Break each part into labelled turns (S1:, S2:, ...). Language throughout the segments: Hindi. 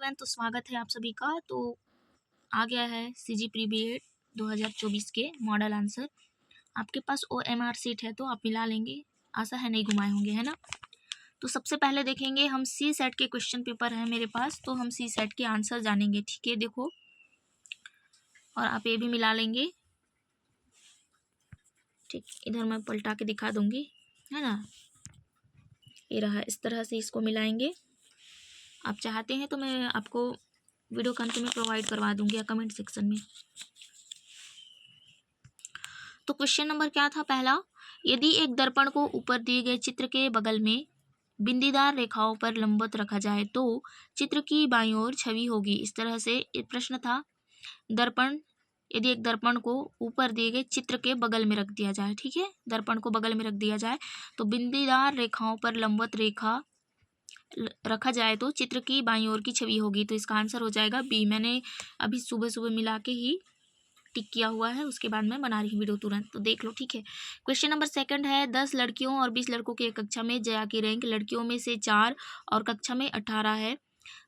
S1: एवरीवन, तो स्वागत है आप सभी का। तो आ गया है सीजी प्री बीएड 2024 के मॉडल आंसर। आपके पास OMR सीट है तो आप मिला लेंगे, आशा है नहीं घुमाए होंगे, है ना। तो सबसे पहले देखेंगे हम सी सेट के क्वेश्चन पेपर है मेरे पास, तो हम सी सेट के आंसर जानेंगे। ठीक है, देखो, और आप ये भी मिला लेंगे। ठीक, इधर मैं पलटा के दिखा दूंगी, है ना। ये रहा, इस तरह से इसको मिलाएंगे। आप चाहते हैं तो मैं आपको वीडियो के अंत में प्रोवाइड करवा दूंगी या कमेंट सेक्शन में। तो क्वेश्चन नंबर क्या था पहला, यदि एक दर्पण को ऊपर दिए गए चित्र के बगल में बिंदीदार रेखाओं पर लंबवत रखा जाए तो चित्र की बाईं ओर छवि होगी। इस तरह से एक प्रश्न था, दर्पण, यदि एक दर्पण को ऊपर दिए गए चित्र के बगल में रख दिया जाए, ठीक है, दर्पण को बगल में रख दिया जाए तो बिंदीदार रेखाओं पर लंबवत रेखा रखा जाए तो चित्र की बाईं ओर की छवि होगी। तो इसका आंसर हो जाएगा बी। मैंने अभी सुबह सुबह मिला के ही टिक किया हुआ है, उसके बाद मैं बना रही हूँ वीडियो तुरंत, तो देख लो। ठीक है, क्वेश्चन नंबर सेकंड है, 10 लड़कियों और 20 लड़कों की एक कक्षा में जया की रैंक लड़कियों में से 4 और कक्षा में 18 है।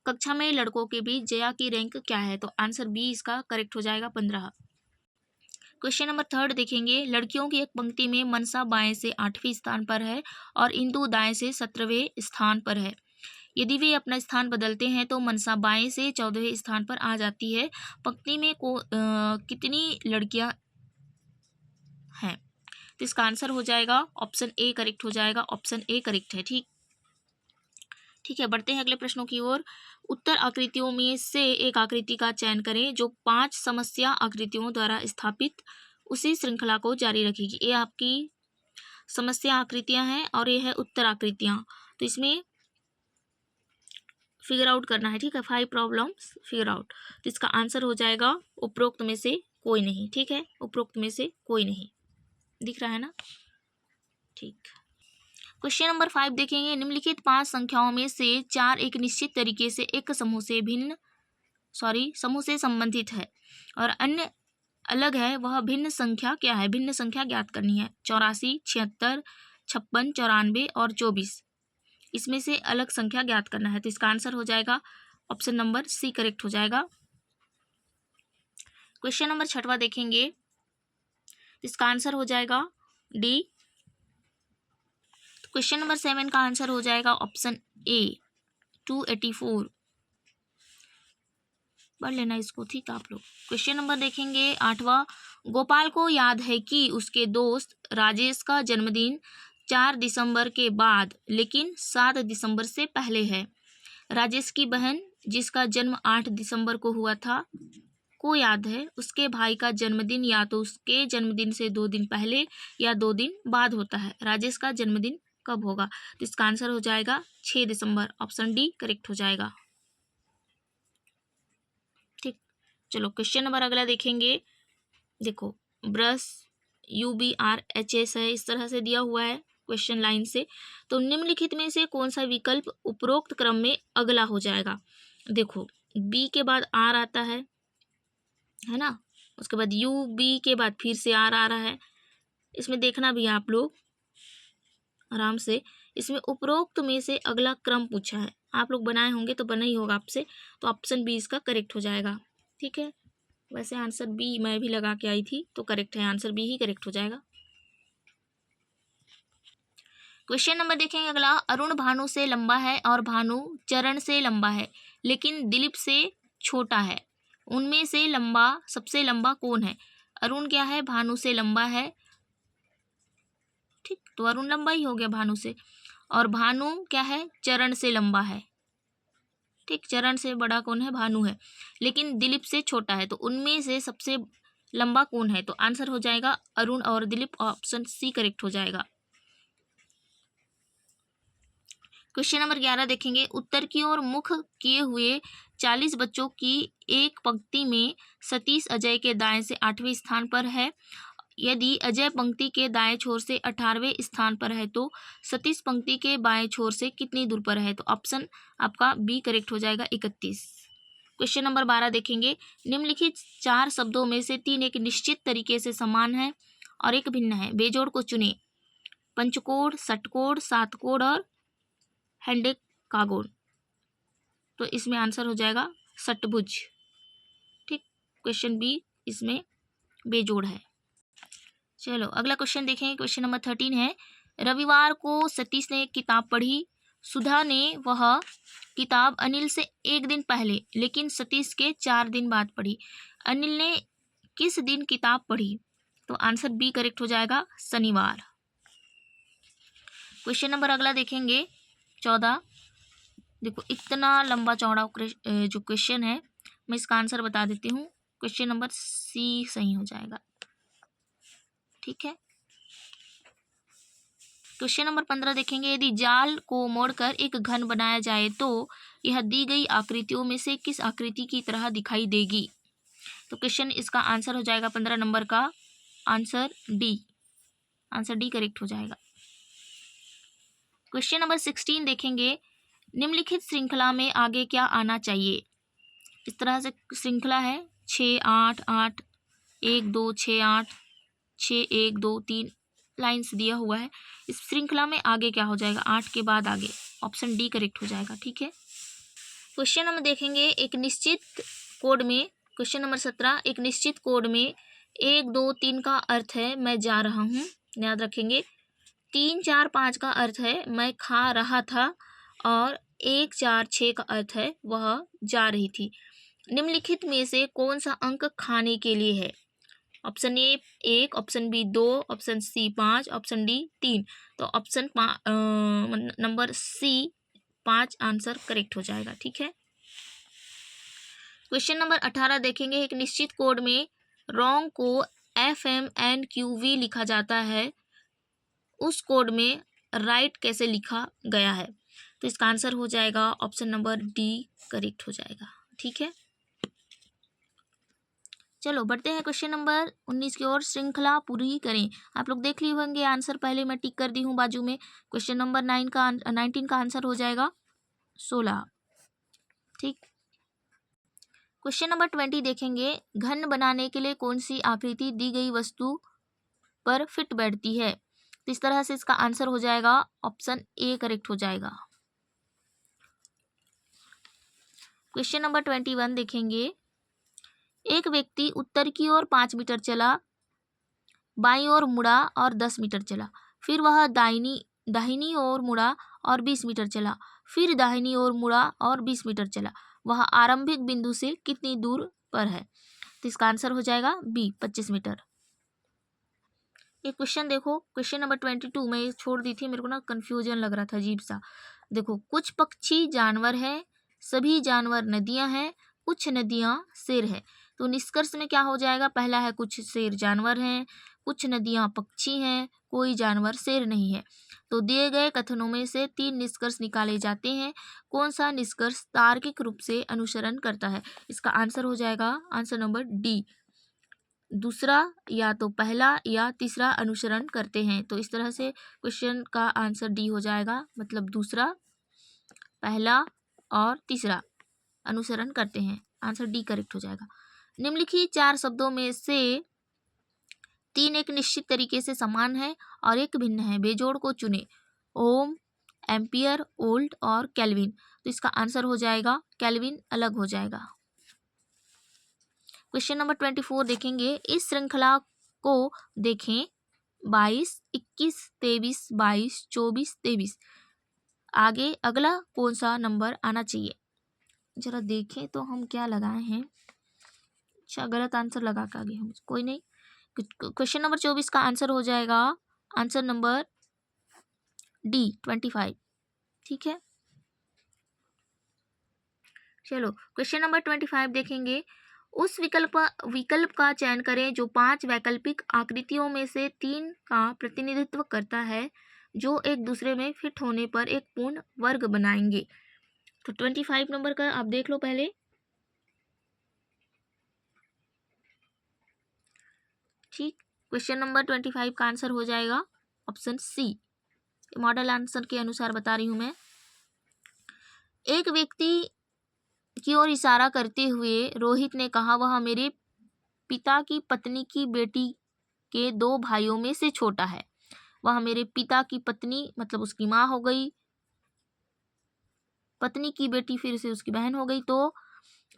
S1: कक्षा में लड़कों के बीच जया की रैंक क्या है? तो आंसर बी इसका करेक्ट हो जाएगा, 15। क्वेश्चन नंबर थर्ड देखेंगे, लड़कियों की एक पंक्ति में मनसा बाएं से 8वें स्थान पर है और इंदु दाएं से 17वें स्थान पर है। यदि वे अपना स्थान बदलते हैं तो मनसा बाएं से 14वें स्थान पर आ जाती है। पंक्ति में कितनी लड़कियां हैं? तो इसका आंसर हो जाएगा ऑप्शन ए करेक्ट हो जाएगा, ऑप्शन ए करेक्ट है। ठीक है, बढ़ते हैं अगले प्रश्नों की ओर। उत्तर आकृतियों में से एक आकृति का चयन करें जो 5 समस्या आकृतियों द्वारा स्थापित उसी श्रृंखला को जारी रखेगी। ये आपकी समस्या आकृतियां हैं और ये है उत्तर आकृतियां। तो इसमें फिगर आउट करना है, ठीक है, 5 प्रॉब्लम्स फिगर आउट। तो इसका आंसर हो जाएगा उपरोक्त में से कोई नहीं। ठीक है, उपरोक्त में से कोई नहीं, दिख रहा है ना। ठीक, क्वेश्चन नंबर 5 देखेंगे, निम्नलिखित 5 संख्याओं में से 4 एक निश्चित तरीके से एक समूह से संबंधित है और अन्य अलग है, वह भिन्न संख्या क्या है? भिन्न संख्या ज्ञात करनी है। 84, 76, 56, 94 और 24, इसमें से अलग संख्या ज्ञात करना है। तो इसका आंसर हो जाएगा ऑप्शन नंबर सी करेक्ट हो जाएगा। क्वेश्चन नंबर 6वां देखेंगे, इसका आंसर हो जाएगा डी। क्वेश्चन नंबर 7 का आंसर हो जाएगा ऑप्शन ए 284। पढ़ लेना इसको, ठीक है आप लोग। क्वेश्चन नंबर देखेंगे 8वां, गोपाल को याद है कि उसके दोस्त राजेश का जन्मदिन 4 दिसंबर के बाद लेकिन 7 दिसंबर से पहले है। राजेश की बहन जिसका जन्म 8 दिसंबर को हुआ था को याद है उसके भाई का जन्मदिन या तो उसके जन्मदिन से 2 दिन पहले या 2 दिन बाद होता है। राजेश का जन्मदिन कब होगा? तो इसका आंसर हो जाएगा 6 दिसंबर, ऑप्शन डी करेक्ट हो जाएगा। ठीक, चलो क्वेश्चन नंबर अगला देखेंगे। देखो, ब्रश UBRHS है, इस तरह से दिया हुआ है क्वेश्चन लाइन से। तो निम्नलिखित में से कौन सा विकल्प उपरोक्त क्रम में अगला हो जाएगा? देखो, बी के बाद आर आता है ना, उसके बाद UB के बाद फिर से आर आ रहा है। इसमें देखना भी आप लोग आराम से, इसमें उपरोक्त में से अगला क्रम पूछा है, आप लोग बनाए होंगे तो बना ही होगा आपसे, तो ऑप्शन बी इसका करेक्ट हो जाएगा। ठीक है, वैसे आंसर बी मैं भी लगा के आई थी तो करेक्ट है, आंसर बी ही करेक्ट हो जाएगा। क्वेश्चन नंबर देखेंगे अगला, अरुण भानु से लंबा है और भानु चरण से लंबा है लेकिन दिलीप से छोटा है, उनमें से सबसे लंबा कौन है? अरुण क्या है, भानु से लंबा है, ठीक, तो अरुण लंबा ही हो गया भानु से, और भानु क्या है, चरण से लंबा है, ठीक, चरण से बड़ा कौन है, भानु है, लेकिन दिलीप से छोटा है, तो उनमें से सबसे लंबा कौन है? तो आंसर हो जाएगा अरुण और दिलीप, ऑप्शन सी करेक्ट हो जाएगा। क्वेश्चन नंबर 11 देखेंगे, उत्तर की ओर मुख किए हुए 40 बच्चों की एक पंक्ति में सतीश अजय के दाएं से 8वें स्थान पर है। यदि अजय पंक्ति के दाएं छोर से 18वें स्थान पर है तो सतीश पंक्ति के बाएं छोर से कितनी दूर पर है? तो ऑप्शन आपका बी करेक्ट हो जाएगा, 31। क्वेश्चन नंबर 12 देखेंगे, निम्नलिखित 4 शब्दों में से 3 एक निश्चित तरीके से समान है और एक भिन्न है, बेजोड़ को चुने। पंचकोण, षटकोण, सातकोण और हेंडेकागोन। तो इसमें आंसर हो जाएगा षटभुज। ठीक, क्वेश्चन बी इसमें बेजोड़ है। चलो अगला क्वेश्चन देखें। क्वेश्चन नंबर 13 है, रविवार को सतीश ने किताब पढ़ी। सुधा ने वह किताब अनिल से 1 दिन पहले लेकिन सतीश के 4 दिन बाद पढ़ी। अनिल ने किस दिन किताब पढ़ी? तो आंसर बी करेक्ट हो जाएगा, शनिवार। क्वेश्चन नंबर अगला देखेंगे 14। देखो इतना लंबा चौड़ा जो क्वेश्चन है, मैं इसका आंसर बता देती हूँ। क्वेश्चन नंबर सी सही हो जाएगा। ठीक है, क्वेश्चन नंबर 15 देखेंगे। यदि जाल को मोड़कर एक घन बनाया जाए तो यह दी गई आकृतियों में से किस आकृति की तरह दिखाई देगी? तो क्वेश्चन इसका आंसर हो जाएगा 15 नंबर का answer D. Answer D correct हो जाएगा। क्वेश्चन नंबर 16 देखेंगे। निम्नलिखित श्रृंखला में आगे क्या आना चाहिए? इस तरह से श्रृंखला है 6 8 8 1 2 6 8 6 1 2 3 लाइन्स दिया हुआ है। इस श्रृंखला में आगे क्या हो जाएगा? 8 के बाद आगे ऑप्शन डी करेक्ट हो जाएगा। ठीक है, क्वेश्चन नंबर देखेंगे। एक निश्चित कोड में, क्वेश्चन नंबर 17, एक निश्चित कोड में 1 2 3 का अर्थ है मैं जा रहा हूँ, याद रखेंगे। 3 4 5 का अर्थ है मैं खा रहा था और 1 4 6 का अर्थ है वह जा रही थी। निम्नलिखित में से कौन सा अंक खाने के लिए है? Option A 1, option B 2, option C 5, option D 3। तो option number C 5 answer correct हो जाएगा। ठीक है, क्वेश्चन नंबर 18 देखेंगे। एक निश्चित कोड में रोंग को FMNQV लिखा जाता है, उस कोड में राइट कैसे लिखा गया है? तो इसका आंसर हो जाएगा ऑप्शन नंबर डी करेक्ट हो जाएगा। ठीक है, चलो बढ़ते हैं क्वेश्चन नंबर 19 की ओर। श्रृंखला पूरी करें। आप लोग देख लिए होंगे आंसर, पहले मैं टिक कर दी हूँ बाजू में। क्वेश्चन नंबर 19 का आंसर हो जाएगा 16। ठीक, क्वेश्चन नंबर 20 देखेंगे। घन बनाने के लिए कौन सी आकृति दी गई वस्तु पर फिट बैठती है? तो इस तरह से इसका आंसर हो जाएगा ऑप्शन ए करेक्ट हो जाएगा। क्वेश्चन नंबर 21 देखेंगे। एक व्यक्ति उत्तर की ओर 5 मीटर चला, बाईं ओर मुड़ा और 10 मीटर चला। फिर वह दाहिनी ओर मुड़ा और 20 मीटर चला। फिर दाहिनी ओर मुड़ा और 20 मीटर चला। वह आरंभिक बिंदु से कितनी दूर पर है? तो इसका आंसर हो जाएगा बी 25 मीटर। एक क्वेश्चन देखो, क्वेश्चन नंबर 22 में छोड़ दी थी, मेरे को ना कंफ्यूजन लग रहा था अजीब सा। देखो, कुछ पक्षी जानवर है, सभी जानवर नदियां हैं, कुछ नदियां शेर है। तो निष्कर्ष में क्या हो जाएगा? पहला है कुछ शेर जानवर हैं, कुछ नदियां पक्षी हैं, कोई जानवर शेर नहीं है। तो दिए गए कथनों में से 3 निष्कर्ष निकाले जाते हैं। कौन सा निष्कर्ष तार्किक रूप से अनुसरण करता है? इसका आंसर हो जाएगा आंसर नंबर डी, दूसरा या तो पहला या तीसरा अनुसरण करते हैं। तो इस तरह से क्वेश्चन का आंसर डी हो जाएगा, मतलब दूसरा, पहला और तीसरा अनुसरण करते हैं। आंसर डी करेक्ट हो जाएगा। निम्नलिखित 4 शब्दों में से 3 एक निश्चित तरीके से समान है और एक भिन्न है। बेजोड़ को चुने। ओम, एम्पियर, वोल्ट और केल्विन। तो इसका आंसर हो जाएगा केल्विन अलग हो जाएगा। क्वेश्चन नंबर 24 देखेंगे। इस श्रृंखला को देखें 22, 21, 23, 22, 24, 23। आगे अगला कौन सा नंबर आना चाहिए? जरा देखें तो हम क्या लगाए हैं। अच्छा, गलत आंसर लगा के आगे हम, कोई नहीं। क्वेश्चन नंबर 24 का आंसर हो जाएगा आंसर नंबर डी 25। ठीक है, चलो क्वेश्चन नंबर 25 देखेंगे। उस विकल्प का चयन करें जो 5 वैकल्पिक आकृतियों में से 3 का प्रतिनिधित्व करता है, जो एक दूसरे में फिट होने पर एक पूर्ण वर्ग बनाएंगे। तो 25 नंबर का आप देख लो पहले। ठीक, क्वेश्चन नंबर 25 का आंसर हो जाएगा ऑप्शन सी। मॉडल आंसर के अनुसार बता रही हूं मैं। एक व्यक्ति की ओर इशारा करते हुए रोहित ने कहा, वह मेरे पिता की पत्नी की बेटी के 2 भाइयों में से छोटा है। वह मेरे पिता की पत्नी, मतलब उसकी माँ हो गई, पत्नी की बेटी फिर से उसकी बहन हो गई, तो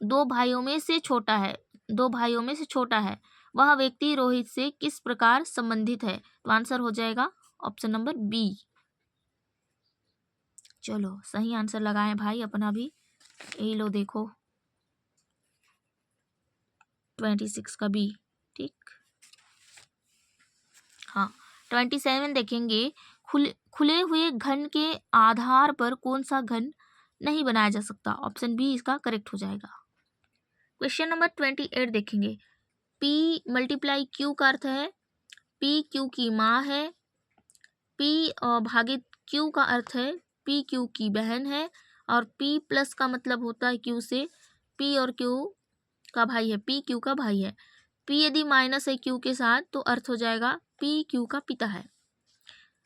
S1: 2 भाइयों में से छोटा है, 2 भाइयों में से छोटा है, वह व्यक्ति रोहित से किस प्रकार संबंधित है? तो आंसर हो जाएगा ऑप्शन नंबर बी। चलो सही आंसर लगाए भाई अपना भी, यही लो देखो 26 का बी। ठीक, हाँ 27 देखेंगे, खुले हुए घन के आधार पर कौन सा घन नहीं बनाया जा सकता? ऑप्शन बी इसका करेक्ट हो जाएगा। क्वेश्चन नंबर 28 देखेंगे, P मल्टीप्लाई Q का अर्थ है P Q की माँ है, P भागित Q का अर्थ है P Q की बहन है, और P प्लस का मतलब होता है Q से P और Q का भाई है, P Q का भाई है। P यदि माइनस है Q के साथ तो अर्थ हो जाएगा P Q का पिता है।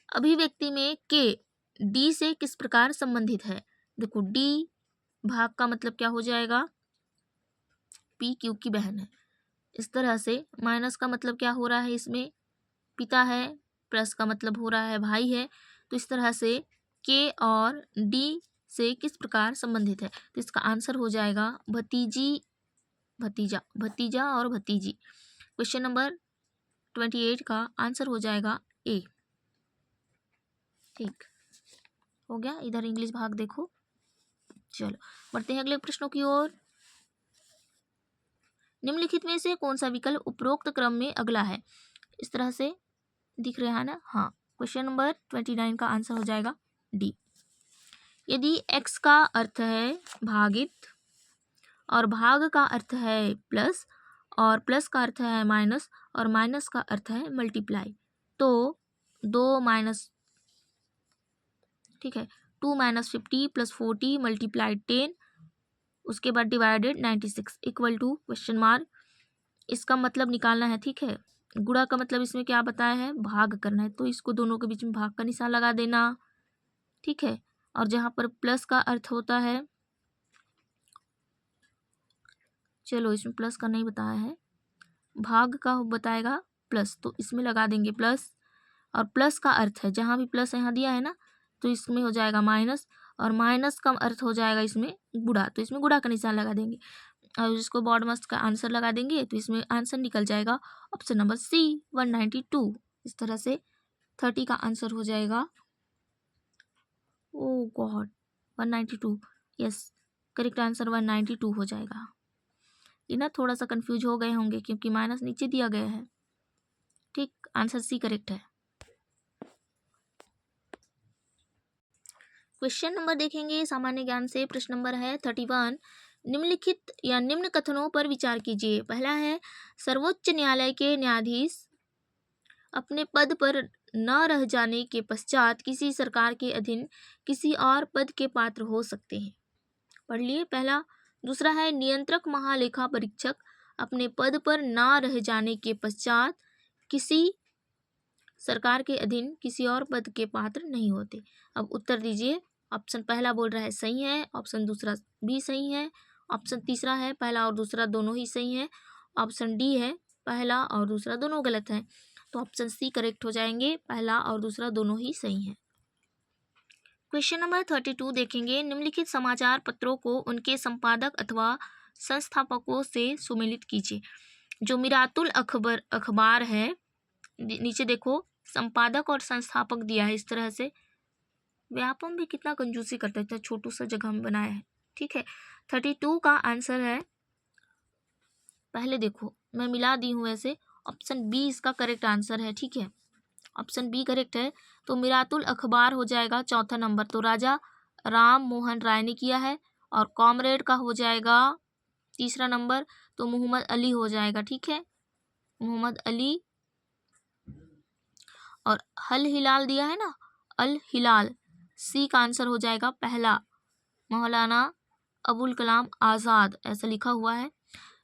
S1: अभिव्यक्ति में K D से किस प्रकार संबंधित है? देखो D भाग का मतलब क्या हो जाएगा? P Q की बहन है। इस तरह से माइनस का मतलब क्या हो रहा है, इसमें पिता है, प्लस का मतलब हो रहा है भाई है, तो इस तरह से K और D से किस प्रकार संबंधित है? तो इसका आंसर हो जाएगा भतीजी, भतीजा, भतीजा और भतीजी। क्वेश्चन नंबर 28 का आंसर हो जाएगा ए। ठीक हो गया, इधर इंग्लिश भाग देखो। चलो बढ़ते हैं अगले प्रश्नों की ओर। निम्नलिखित में से कौन सा विकल्प उपरोक्त क्रम में अगला है? इस तरह से दिख रहा है ना। हाँ, क्वेश्चन नंबर 29 का आंसर हो जाएगा डी। यदि x का अर्थ है भागित और भाग का अर्थ है प्लस और प्लस का अर्थ है माइनस और माइनस का अर्थ है मल्टीप्लाई, तो 2 माइनस, ठीक है, 2 माइनस 50 प्लस 40 मल्टीप्लाई 10, उसके बाद divided 96 equal to question mark. इसका मतलब निकालना है, ठीक है। गुणा का मतलब इसमें क्या बताया है, भाग करना है, तो इसको दोनों के बीच में भाग का निशान लगा देना, ठीक है। और जहाँ पर प्लस का अर्थ होता है, चलो इसमें प्लस का नहीं बताया है, भाग का बताएगा प्लस, तो इसमें लगा देंगे प्लस। और प्लस का अर्थ है, जहाँ भी प्लस यहाँ दिया है ना, तो इसमें हो जाएगा माइनस, और माइनस का अर्थ हो जाएगा इसमें गुणा, तो इसमें गुणा का निशान लगा देंगे और इसको बॉड मस्ट का आंसर लगा देंगे, तो इसमें आंसर निकल जाएगा ऑप्शन नंबर सी 192। इस तरह से 30 का आंसर हो जाएगा, ओ गॉड 192, यस करेक्ट आंसर 192 हो जाएगा। ये ना थोड़ा सा कंफ्यूज हो गए होंगे क्योंकि माइनस नीचे दिया गया है। ठीक, आंसर सी करेक्ट है। क्वेश्चन नंबर देखेंगे सामान्य ज्ञान से, प्रश्न नंबर है 31। निम्नलिखित या निम्न कथनों पर विचार कीजिए। पहला है, सर्वोच्च न्यायालय के न्यायाधीश अपने पद पर न रह जाने के पश्चात किसी सरकार के अधीन किसी और पद के पात्र हो सकते हैं। पढ़ लिए पहला। दूसरा है, नियंत्रक महालेखा परीक्षक अपने पद पर न रह जाने के पश्चात किसी सरकार के अधीन किसी और पद के पात्र नहीं होते। अब उत्तर दीजिए। ऑप्शन पहला बोल रहा है सही है, ऑप्शन दूसरा भी सही है, ऑप्शन तीसरा है पहला और दूसरा दोनों ही सही है, ऑप्शन डी है पहला और दूसरा दोनों गलत है। तो ऑप्शन सी करेक्ट हो जाएंगे, पहला और दूसरा दोनों ही सही है। क्वेश्चन नंबर 32 देखेंगे, निम्नलिखित समाचार पत्रों को उनके संपादक अथवा संस्थापकों से सुमेलित कीजिए। जो मिरातुल अखबार है, नीचे देखो संपादक और संस्थापक दिया है। इस तरह से व्यापम भी कितना कंजूसी करता है, छोटू सा जगह में बनाया है, ठीक है। 32 का आंसर है, पहले देखो मैं मिला दी हूँ, वैसे ऑप्शन बी इसका करेक्ट आंसर है, ठीक है, ऑप्शन बी करेक्ट है। तो मिरातुल अखबार हो जाएगा चौथा नंबर, तो राजा राम मोहन राय ने किया है, और कॉमरेड का हो जाएगा तीसरा नंबर, तो मोहम्मद अली हो जाएगा, ठीक है, मोहम्मद अली। और हल हिलाल दिया है ना, अल हिलाल, सी का आंसर हो जाएगा पहला, मौलाना अबुल कलाम आज़ाद ऐसा लिखा हुआ है।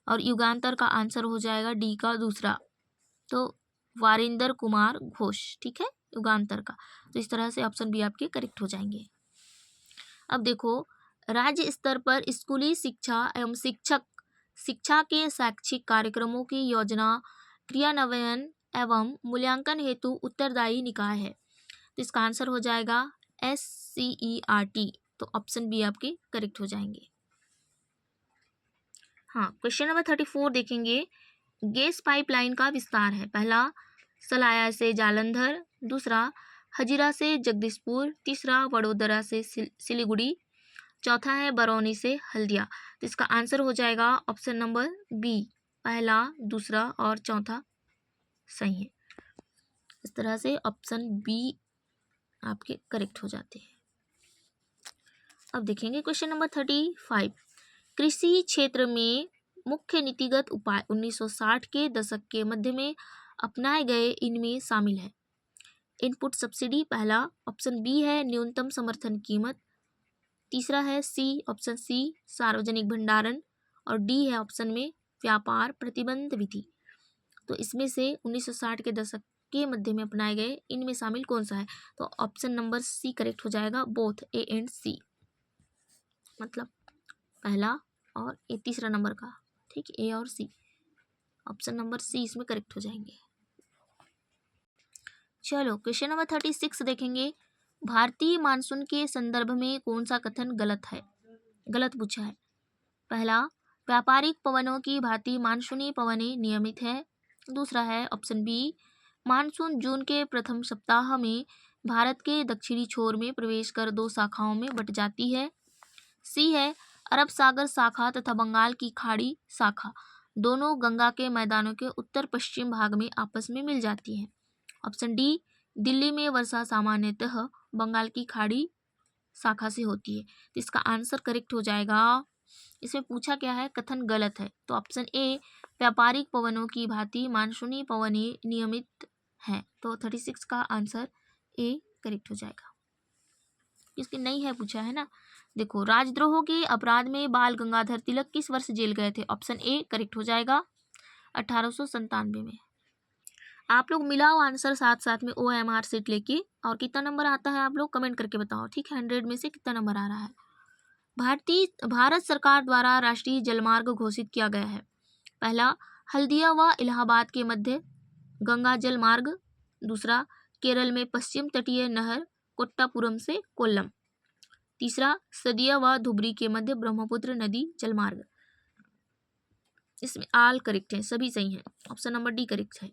S1: और युगांतर का आंसर हो जाएगा डी का दूसरा, तो वारिंदर कुमार घोष, ठीक है, युगांतर का। तो इस तरह से ऑप्शन बी आपके करेक्ट हो जाएंगे। अब देखो, राज्य स्तर पर स्कूली शिक्षा एवं शिक्षा के शैक्षिक कार्यक्रमों की योजना, क्रियान्वयन एवं मूल्यांकन हेतु उत्तरदायी निकाय है। तो इसका आंसर हो जाएगा SCERT, तो ऑप्शन बी आपके करेक्ट हो जाएंगे। हाँ, क्वेश्चन नंबर 34 देखेंगे। गैस पाइपलाइन का विस्तार है। पहला, सलाया से जालंधर, दूसरा हजीरा से जगदीशपुर, तीसरा वडोदरा से सिलीगुड़ी, चौथा है बरौनी से हल्दिया। तो इसका आंसर हो जाएगा ऑप्शन नंबर बी, पहला, दूसरा और चौथा सही है। इस तरह से ऑप्शन बी आपके करेक्ट हो जाते हैं। अब देखेंगे क्वेश्चन नंबर 35। कृषि क्षेत्र में मुख्य नीतिगत उपाय 1960 के दशक के मध्य में अपनाए गए इनमें शामिल है। इनपुट सब्सिडी पहला, ऑप्शन बी है न्यूनतम समर्थन कीमत, तीसरा है ऑप्शन सी सार्वजनिक भंडारण, और डी है ऑप्शन में व्यापार प्रतिबंध विधि। तो इसमें से 1960 के दशक के मध्य में अपनाए गए इनमें शामिल कौन सा है? तो ऑप्शन नंबर सी करेक्ट हो जाएगा, बोथ ए एंड सी, मतलब पहला और ए तीसरा नंबर का, ठीक, ए और सी, ऑप्शन नंबर सी इसमें करेक्ट हो जाएंगे। चलो क्वेश्चन नंबर 36 देखेंगे। भारतीय मानसून के संदर्भ में कौन सा कथन गलत है, गलत पूछा है। पहला, व्यापारिक पवनों की भांति मानसूनी पवनें नियमित है। दूसरा है ऑप्शन बी, मानसून जून के प्रथम सप्ताह में भारत के दक्षिणी छोर में प्रवेश कर दो शाखाओं में बट जाती है। सी है अरब सागर शाखा तथा बंगाल की खाड़ी शाखा दोनों गंगा के मैदानों के उत्तर पश्चिम भाग में आपस में मिल जाती हैं। ऑप्शन डी, दिल्ली में वर्षा सामान्यतः बंगाल की खाड़ी शाखा से होती है। तो इसका आंसर करेक्ट हो जाएगा। इसमें पूछा क्या है, कथन गलत है, तो ऑप्शन ए, व्यापारिक पवनों की भांति मानसूनी पवनें नियमित हैं। तो 36 का आंसर ए करेक्ट हो जाएगा, इसकी नहीं है पूछा है ना। देखो, राजद्रोह के अपराध में बाल गंगाधर तिलक किस वर्ष जेल गए थे? ऑप्शन ए करेक्ट हो जाएगा, 1897 में। आप लोग मिलाओ आंसर साथ साथ में OMR सीट लेके, और कितना नंबर आता है आप लोग कमेंट करके बताओ, ठीक है, 100 में से कितना नंबर आ रहा है। भारत सरकार द्वारा राष्ट्रीय जलमार्ग घोषित किया गया है। पहला, हल्दिया व इलाहाबाद के मध्य गंगा जल मार्ग, दूसरा, केरल में पश्चिम तटीय नहर कोट्टापुरम से कोल्लम, तीसरा, सदिया व धुबरी के मध्य ब्रह्मपुत्र नदी जलमार्ग। इसमें आल करेक्ट है, सभी सही हैं, ऑप्शन नंबर डी करेक्ट है।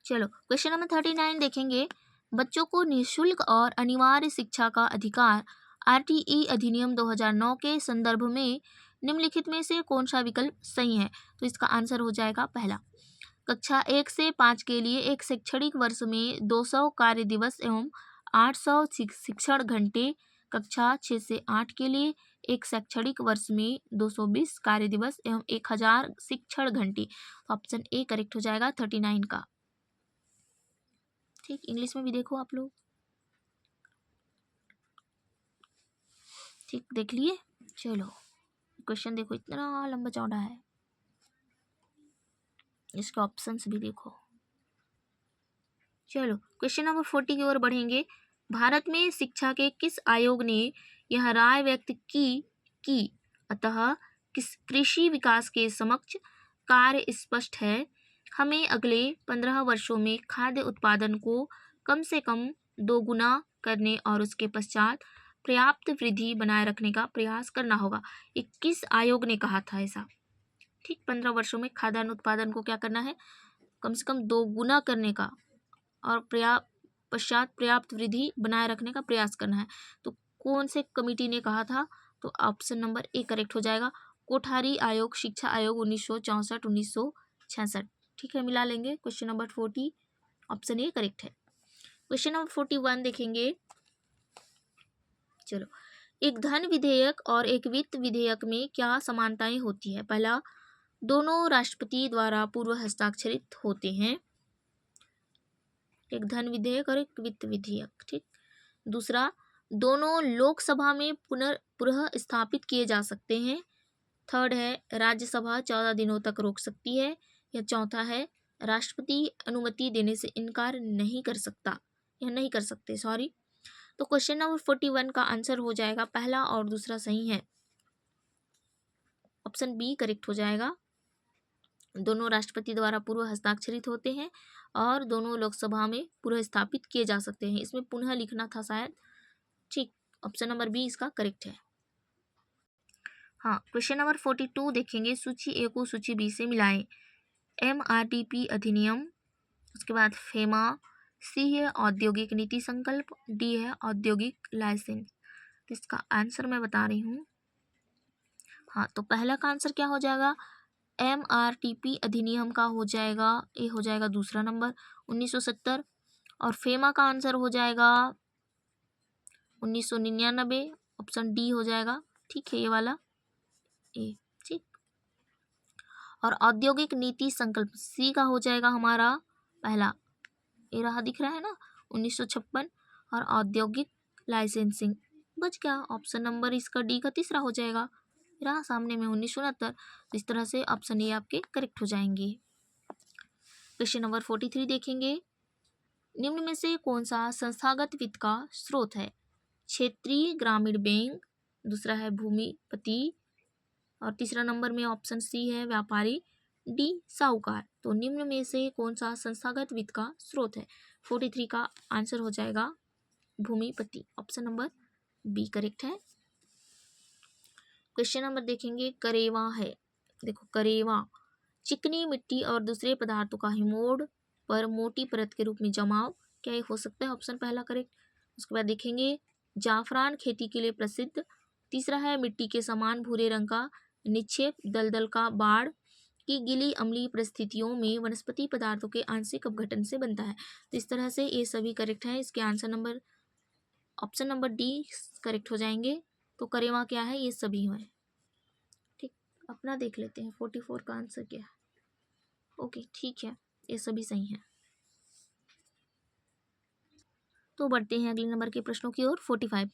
S1: चलो क्वेश्चन नंबर 39 देखेंगे। बच्चों को निःशुल्क और अनिवार्य शिक्षा का अधिकार RTE अधिनियम 2009 के संदर्भ में निम्नलिखित में से कौन सा विकल्प सही है? तो इसका आंसर हो जाएगा पहला, कक्षा 1 से 5 के लिए एक शैक्षणिक वर्ष में 200 कार्य दिवस एवं 800 शिक्षण घंटे, कक्षा 6 से 8 के लिए एक शैक्षणिक वर्ष में 220 कार्य दिवस एवं 1000 शिक्षण घंटे। ऑप्शन ए करेक्ट हो जाएगा 39 का, ठीक। इंग्लिश में भी देखो आप लोग, ठीक, देख लिए। चलो क्वेश्चन देखो, इतना लंबा चौड़ा है, इसके ऑप्शंस भी देखो। चलो क्वेश्चन नंबर 40 की ओर बढ़ेंगे। भारत में शिक्षा के किस आयोग ने यह राय व्यक्त की अतः कृषि विकास के समक्ष कार्य स्पष्ट है, हमें अगले 15 वर्षों में खाद्य उत्पादन को कम से कम 2 गुना करने और उसके पश्चात पर्याप्त वृद्धि बनाए रखने का प्रयास करना होगा। ये किस आयोग ने कहा था ऐसा? ठीक, 15 वर्षों में खाद्यान्न उत्पादन को क्या करना है, कम से कम 2 गुना करने का और पश्चात पर्याप्त वृद्धि बनाए रखने का प्रयास करना है। तो कौन से कमिटी ने कहा था? तो ऑप्शन नंबर ए करेक्ट हो जाएगा, कोठारी आयोग, शिक्षा आयोग 1964-1966, ठीक है, मिला लेंगे। Question number 40 option A correct है। क्वेश्चन नंबर 41 देखेंगे। चलो, एक धन विधेयक और एक वित्त विधेयक में क्या समानताएं होती है? पहला, दोनों राष्ट्रपति द्वारा पूर्व हस्ताक्षरित होते हैं, एक धन विधेयक और एक वित्त विधेयक, ठीक। दूसरा, दोनों लोकसभा में पुनः स्थापित किए जा सकते हैं। थर्ड है, राज्यसभा 14 दिनों तक रोक सकती है। या चौथा है, राष्ट्रपति अनुमति देने से इनकार नहीं कर सकता, या नहीं कर सकते, सॉरी। तो क्वेश्चन नंबर 41 का आंसर हो जाएगा पहला और दूसरा सही है, ऑप्शन बी करेक्ट हो जाएगा। दोनों राष्ट्रपति द्वारा पूर्व हस्ताक्षरित होते हैं और दोनों लोकसभा में पुनः स्थापित किए जा सकते हैं। इसमें पुनः लिखना था शायद। ठीक, ऑप्शन नंबर बी इसका करेक्ट है। हाँ, क्वेश्चन नंबर 42 देखेंगे, सूची ए को सूची बी से मिलाएं। MRTP अधिनियम, उसके बाद फेमा, सी है औद्योगिक नीति संकल्प, डी है औद्योगिक लाइसेंस। तो इसका आंसर मैं बता रही हूँ। हाँ, तो पहला का आंसर क्या हो जाएगा, MRTP अधिनियम का हो जाएगा, ये हो जाएगा दूसरा नंबर 1970, और फेमा का आंसर हो जाएगा 1999, ऑप्शन डी हो जाएगा। ठीक है, ये वाला ए। ठीक, और औद्योगिक नीति संकल्प सी का हो जाएगा हमारा पहला, ये रहा दिख रहा है ना, 1956, और औद्योगिक लाइसेंसिंग बच गया, ऑप्शन नंबर इसका डी का तीसरा हो जाएगा, रहा सामने में 1969। इस तरह से ऑप्शन ए आपके करेक्ट हो जाएंगे। क्वेश्चन नंबर 43 देखेंगे, निम्न में से कौन सा संस्थागत वित्त का स्रोत है। क्षेत्रीय ग्रामीण बैंक, दूसरा है भूमिपति, और तीसरा नंबर में ऑप्शन सी है व्यापारी, डी साहूकार। तो निम्न में से कौन सा संस्थागत वित्त का स्रोत है। 43 का आंसर हो जाएगा भूमिपति, ऑप्शन नंबर बी करेक्ट है। क्वेश्चन नंबर देखेंगे, करेवा है। देखो, करेवा चिकनी मिट्टी और दूसरे पदार्थों का हिमोड़ पर मोटी परत के रूप में जमाव, क्या ये हो सकता है, ऑप्शन पहला करेक्ट। उसके बाद देखेंगे, जाफरान खेती के लिए प्रसिद्ध, तीसरा है मिट्टी के समान भूरे रंग का निक्षेप दलदल का बाढ़ की गीली अम्लीय परिस्थितियों में वनस्पति पदार्थों के आंशिक अपघटन से बनता है। तो इस तरह से ये सभी करेक्ट है, इसके answer number option number D correct हो जाएंगे। तो करेवा क्या है, ये सभी हैं। ठीक, अपना देख लेते हैं 44 का आंसर क्या है। ओके, ठीक है, ये सभी सही हैं। तो बढ़ते हैं अगले नंबर के प्रश्नों की ओर। 45,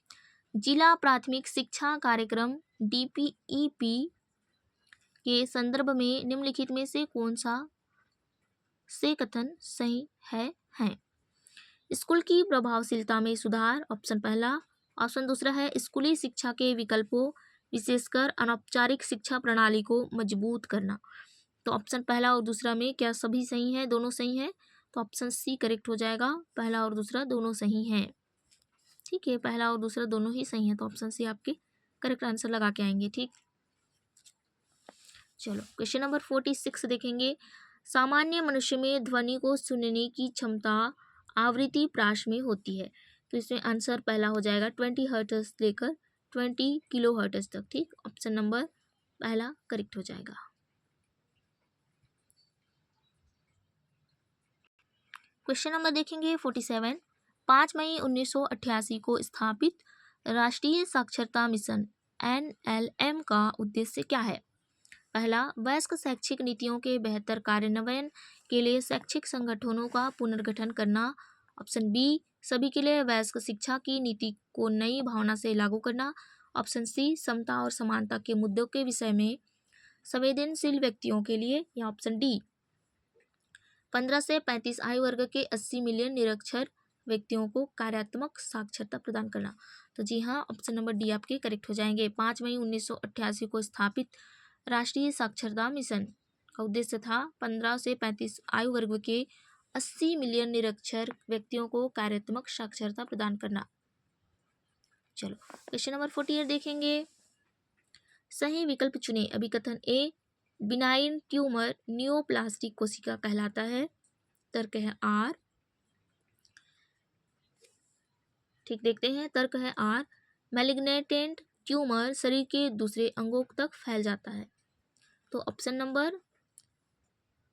S1: जिला प्राथमिक शिक्षा कार्यक्रम DPEP के संदर्भ में निम्नलिखित में से कौन सा से कथन सही है। स्कूल की प्रभावशीलता में सुधार, ऑप्शन पहला। ऑप्शन दूसरा है स्कूली शिक्षा के विकल्पों विशेषकर अनौपचारिक शिक्षा प्रणाली को मजबूत करना। तो ऑप्शन पहला और दूसरा में क्या सभी सही है, दोनों सही है। तो ऑप्शन सी करेक्ट हो जाएगा, पहला और दूसरा दोनों सही हैं। ठीक है, पहला और दूसरा दोनों ही सही है, तो ऑप्शन सी आपके करेक्ट आंसर लगा के आएंगे। ठीक, चलो क्वेश्चन नंबर 46 देखेंगे, सामान्य मनुष्य में ध्वनि को सुनने की क्षमता आवृत्ति प्राश में होती है। तो इसमें आंसर पहला हो जाएगा 20 हर्ट्ज लेकर 20 किलो हर्ट्ज तक। ठीक, ऑप्शन नंबर पहला करेक्ट हो जाएगा। क्वेश्चन नंबर देखेंगे 47, 5 मई 1988 को स्थापित राष्ट्रीय साक्षरता मिशन NLM का उद्देश्य क्या है। पहला, वयस्क शैक्षिक नीतियों के बेहतर कार्यान्वयन के लिए शैक्षिक संगठनों का पुनर्गठन करना। ऑप्शन बी, सभी के लिए वयस्क शिक्षा की नीति को नई भावना से लागू करना। ऑप्शन सी, समता और समानता के मुद्दों के विषय में संवेदनशील व्यक्तियों के लिए। या ऑप्शन डी, 15 से 35 आयु वर्ग के 80 मिलियन निरक्षर व्यक्तियों को कार्यात्मक साक्षरता प्रदान करना। तो जी हाँ, ऑप्शन नंबर डी आपके करेक्ट हो जाएंगे। 5 मई 1988 को स्थापित राष्ट्रीय साक्षरता मिशन का उद्देश्य था 15 से 35 आयु वर्ग के 80 मिलियन निरक्षर व्यक्तियों को कार्यात्मक साक्षरता प्रदान करना। चलो क्वेश्चन नंबर 48 देखेंगे, सही विकल्प चुने। अभिकथन ए, बिनाइन ट्यूमर न्यूप्लास्टिक कोशिका कहलाता है। तर्क है आर। ठीक, देखते हैं, तर्क है आर, मैलिग्नेटेंट ट्यूमर शरीर के दूसरे अंगों तक फैल जाता है। तो ऑप्शन नंबर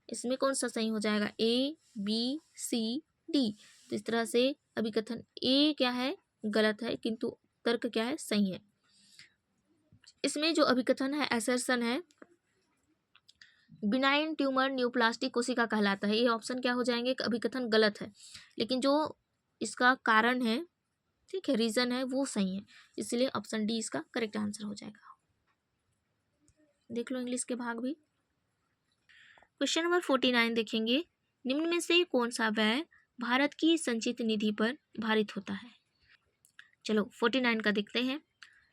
S1: इसमें कौन सा सही हो जाएगा, ए, बी, सी, डी। तो इस तरह से अभिकथन ए क्या है, गलत है, किंतु तर्क क्या है, सही है। इसमें जो अभिकथन है, असर्शन है, बिनाइन ट्यूमर न्यूप्लास्टिक कोशिका कहलाता है, ये ऑप्शन क्या हो जाएंगे, अभिकथन गलत है, लेकिन जो इसका कारण है, ठीक है, रीजन है, वो सही है, इसलिए ऑप्शन डी इसका करेक्ट आंसर हो जाएगा। देख लो इंग्लिश के भाग भी। क्वेश्चन नंबर 49 देखेंगे, निम्न में से कौन सा व्यय भारत की संचित निधि पर भारित होता है। चलो 49 का देखते हैं।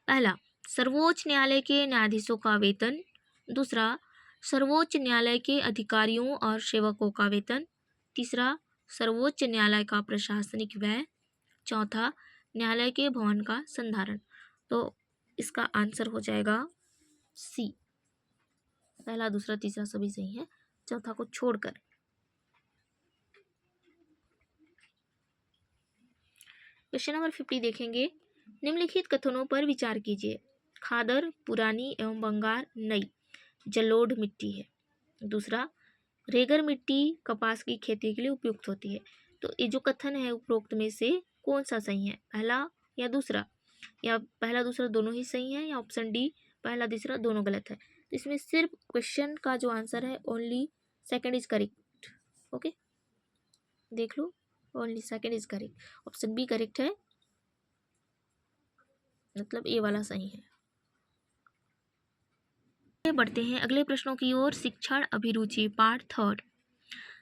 S1: पहला, सर्वोच्च न्यायालय के न्यायाधीशों का वेतन। दूसरा, सर्वोच्च न्यायालय के अधिकारियों और सेवकों का वेतन। तीसरा, सर्वोच्च न्यायालय का प्रशासनिक व्यय। चौथा, न्यायालय के भवन का संधारण। तो इसका आंसर हो जाएगा सी। पहला, दूसरा, तीसरा सभी सही है, चौथा को छोड़कर। क्वेश्चन नंबर 50 देखेंगे। निम्नलिखित कथनों पर विचार कीजिए। खादर पुरानी एवं बंगार नई जलोढ़ मिट्टी है। दूसरा, रेगर मिट्टी कपास की खेती के लिए उपयुक्त होती है। तो ये जो कथन है उपरोक्त में से कौन सा सही है, पहला या दूसरा, या पहला दूसरा दोनों ही सही है, या ऑप्शन डी पहला तीसरा दोनों गलत है। तो इसमें सिर्फ क्वेश्चन का जो आंसर है only second is correct. Okay, देख लो, only second is correct, option B correct है, मतलब ए वाला सही है। बढ़ते हैं अगले प्रश्नों की ओर। शिक्षण अभिरुचि पार्ट 3।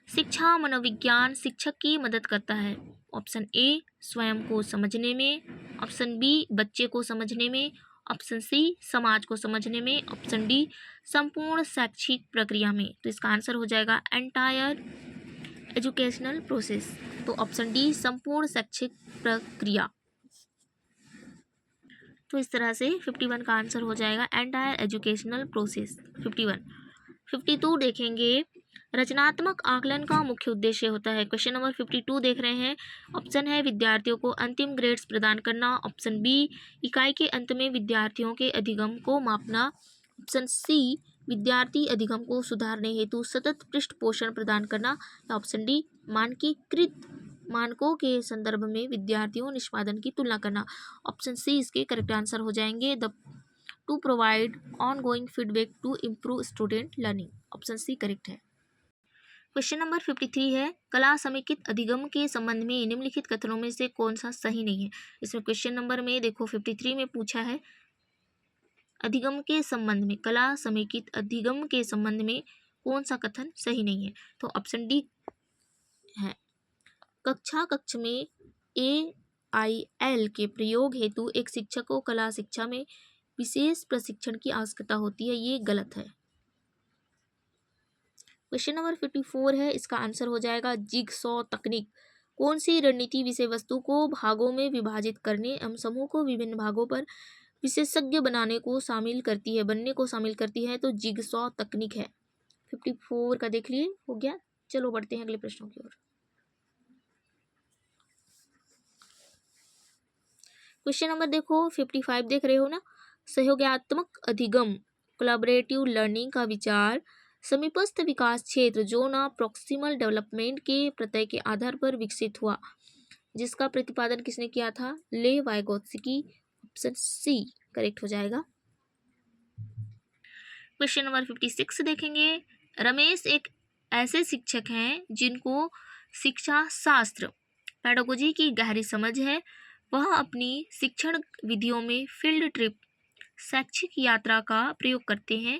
S1: शिक्षा मनोविज्ञान शिक्षक की मदद करता है। ऑप्शन ए, स्वयं को समझने में। ऑप्शन बी, बच्चे को समझने में। ऑप्शन सी, समाज को समझने में। ऑप्शन डी, संपूर्ण शैक्षिक प्रक्रिया में। तो इसका आंसर हो जाएगा एंटायर एजुकेशनल प्रोसेस। तो ऑप्शन डी, संपूर्ण शैक्षिक प्रक्रिया। तो इस तरह से 51 का आंसर हो जाएगा एंटायर एजुकेशनल प्रोसेस 51। 52 देखेंगे। रचनात्मक आकलन का मुख्य उद्देश्य होता है। क्वेश्चन नंबर 52 देख रहे हैं। ऑप्शन है विद्यार्थियों को अंतिम ग्रेड्स प्रदान करना। ऑप्शन बी, इकाई के अंत में विद्यार्थियों के अधिगम को मापना। ऑप्शन सी, विद्यार्थी अधिगम को सुधारने हेतु सतत पृष्ठ पोषण प्रदान करना। या ऑप्शन डी, मानकीकृत मानकों के संदर्भ में विद्यार्थियों निष्पादन की तुलना करना। ऑप्शन सी इसके करेक्ट आंसर हो जाएंगे, the to provide ongoing feedback to improve student learning. Option C correct है। क्वेश्चन नंबर 53 है। कला समेकित अधिगम के संबंध में निम्नलिखित कथनों में से कौन सा सही नहीं है। इसमें क्वेश्चन नंबर में देखो 53 में पूछा है अधिगम के संबंध में, कला समेकित अधिगम के संबंध में कौन सा कथन सही नहीं है। तो ऑप्शन डी है, कक्ष में AIL के प्रयोग हेतु एक शिक्षक को कला शिक्षा में विशेष प्रशिक्षण की आवश्यकता होती है, ये गलत है। क्वेश्चन नंबर 54 है। इसका आंसर हो जाएगा जिगसॉ तकनीक। कौन सी रणनीति विषय वस्तु को भागों में विभाजित करने एवं समूह को विभिन्न भागों पर विशेषज्ञ बनने को शामिल करती है। तो जिगसॉ तकनीक है। 54 का देख लिए, हो गया। चलो बढ़ते हैं अगले प्रश्नों की ओर। क्वेश्चन नंबर देखो 55 देख रहे हो ना। सहयोगात्मक अधिगम कोलैबोरेटिव लर्निंग का विचार समीपस्थ विकास क्षेत्र जोन ऑफ प्रॉक्सिमल डेवलपमेंट के प्रत्यय के आधार पर विकसित हुआ, जिसका प्रतिपादन किसने किया था, ले वाइगोत्स्की। ऑप्शन सी करेक्ट हो जाएगा। क्वेश्चन नंबर 56 देखेंगे। रमेश एक ऐसे शिक्षक हैं जिनको शिक्षा शास्त्र पेडागोजी की गहरी समझ है। वह अपनी शिक्षण विधियों में फील्ड ट्रिप शैक्षिक यात्रा का प्रयोग करते हैं।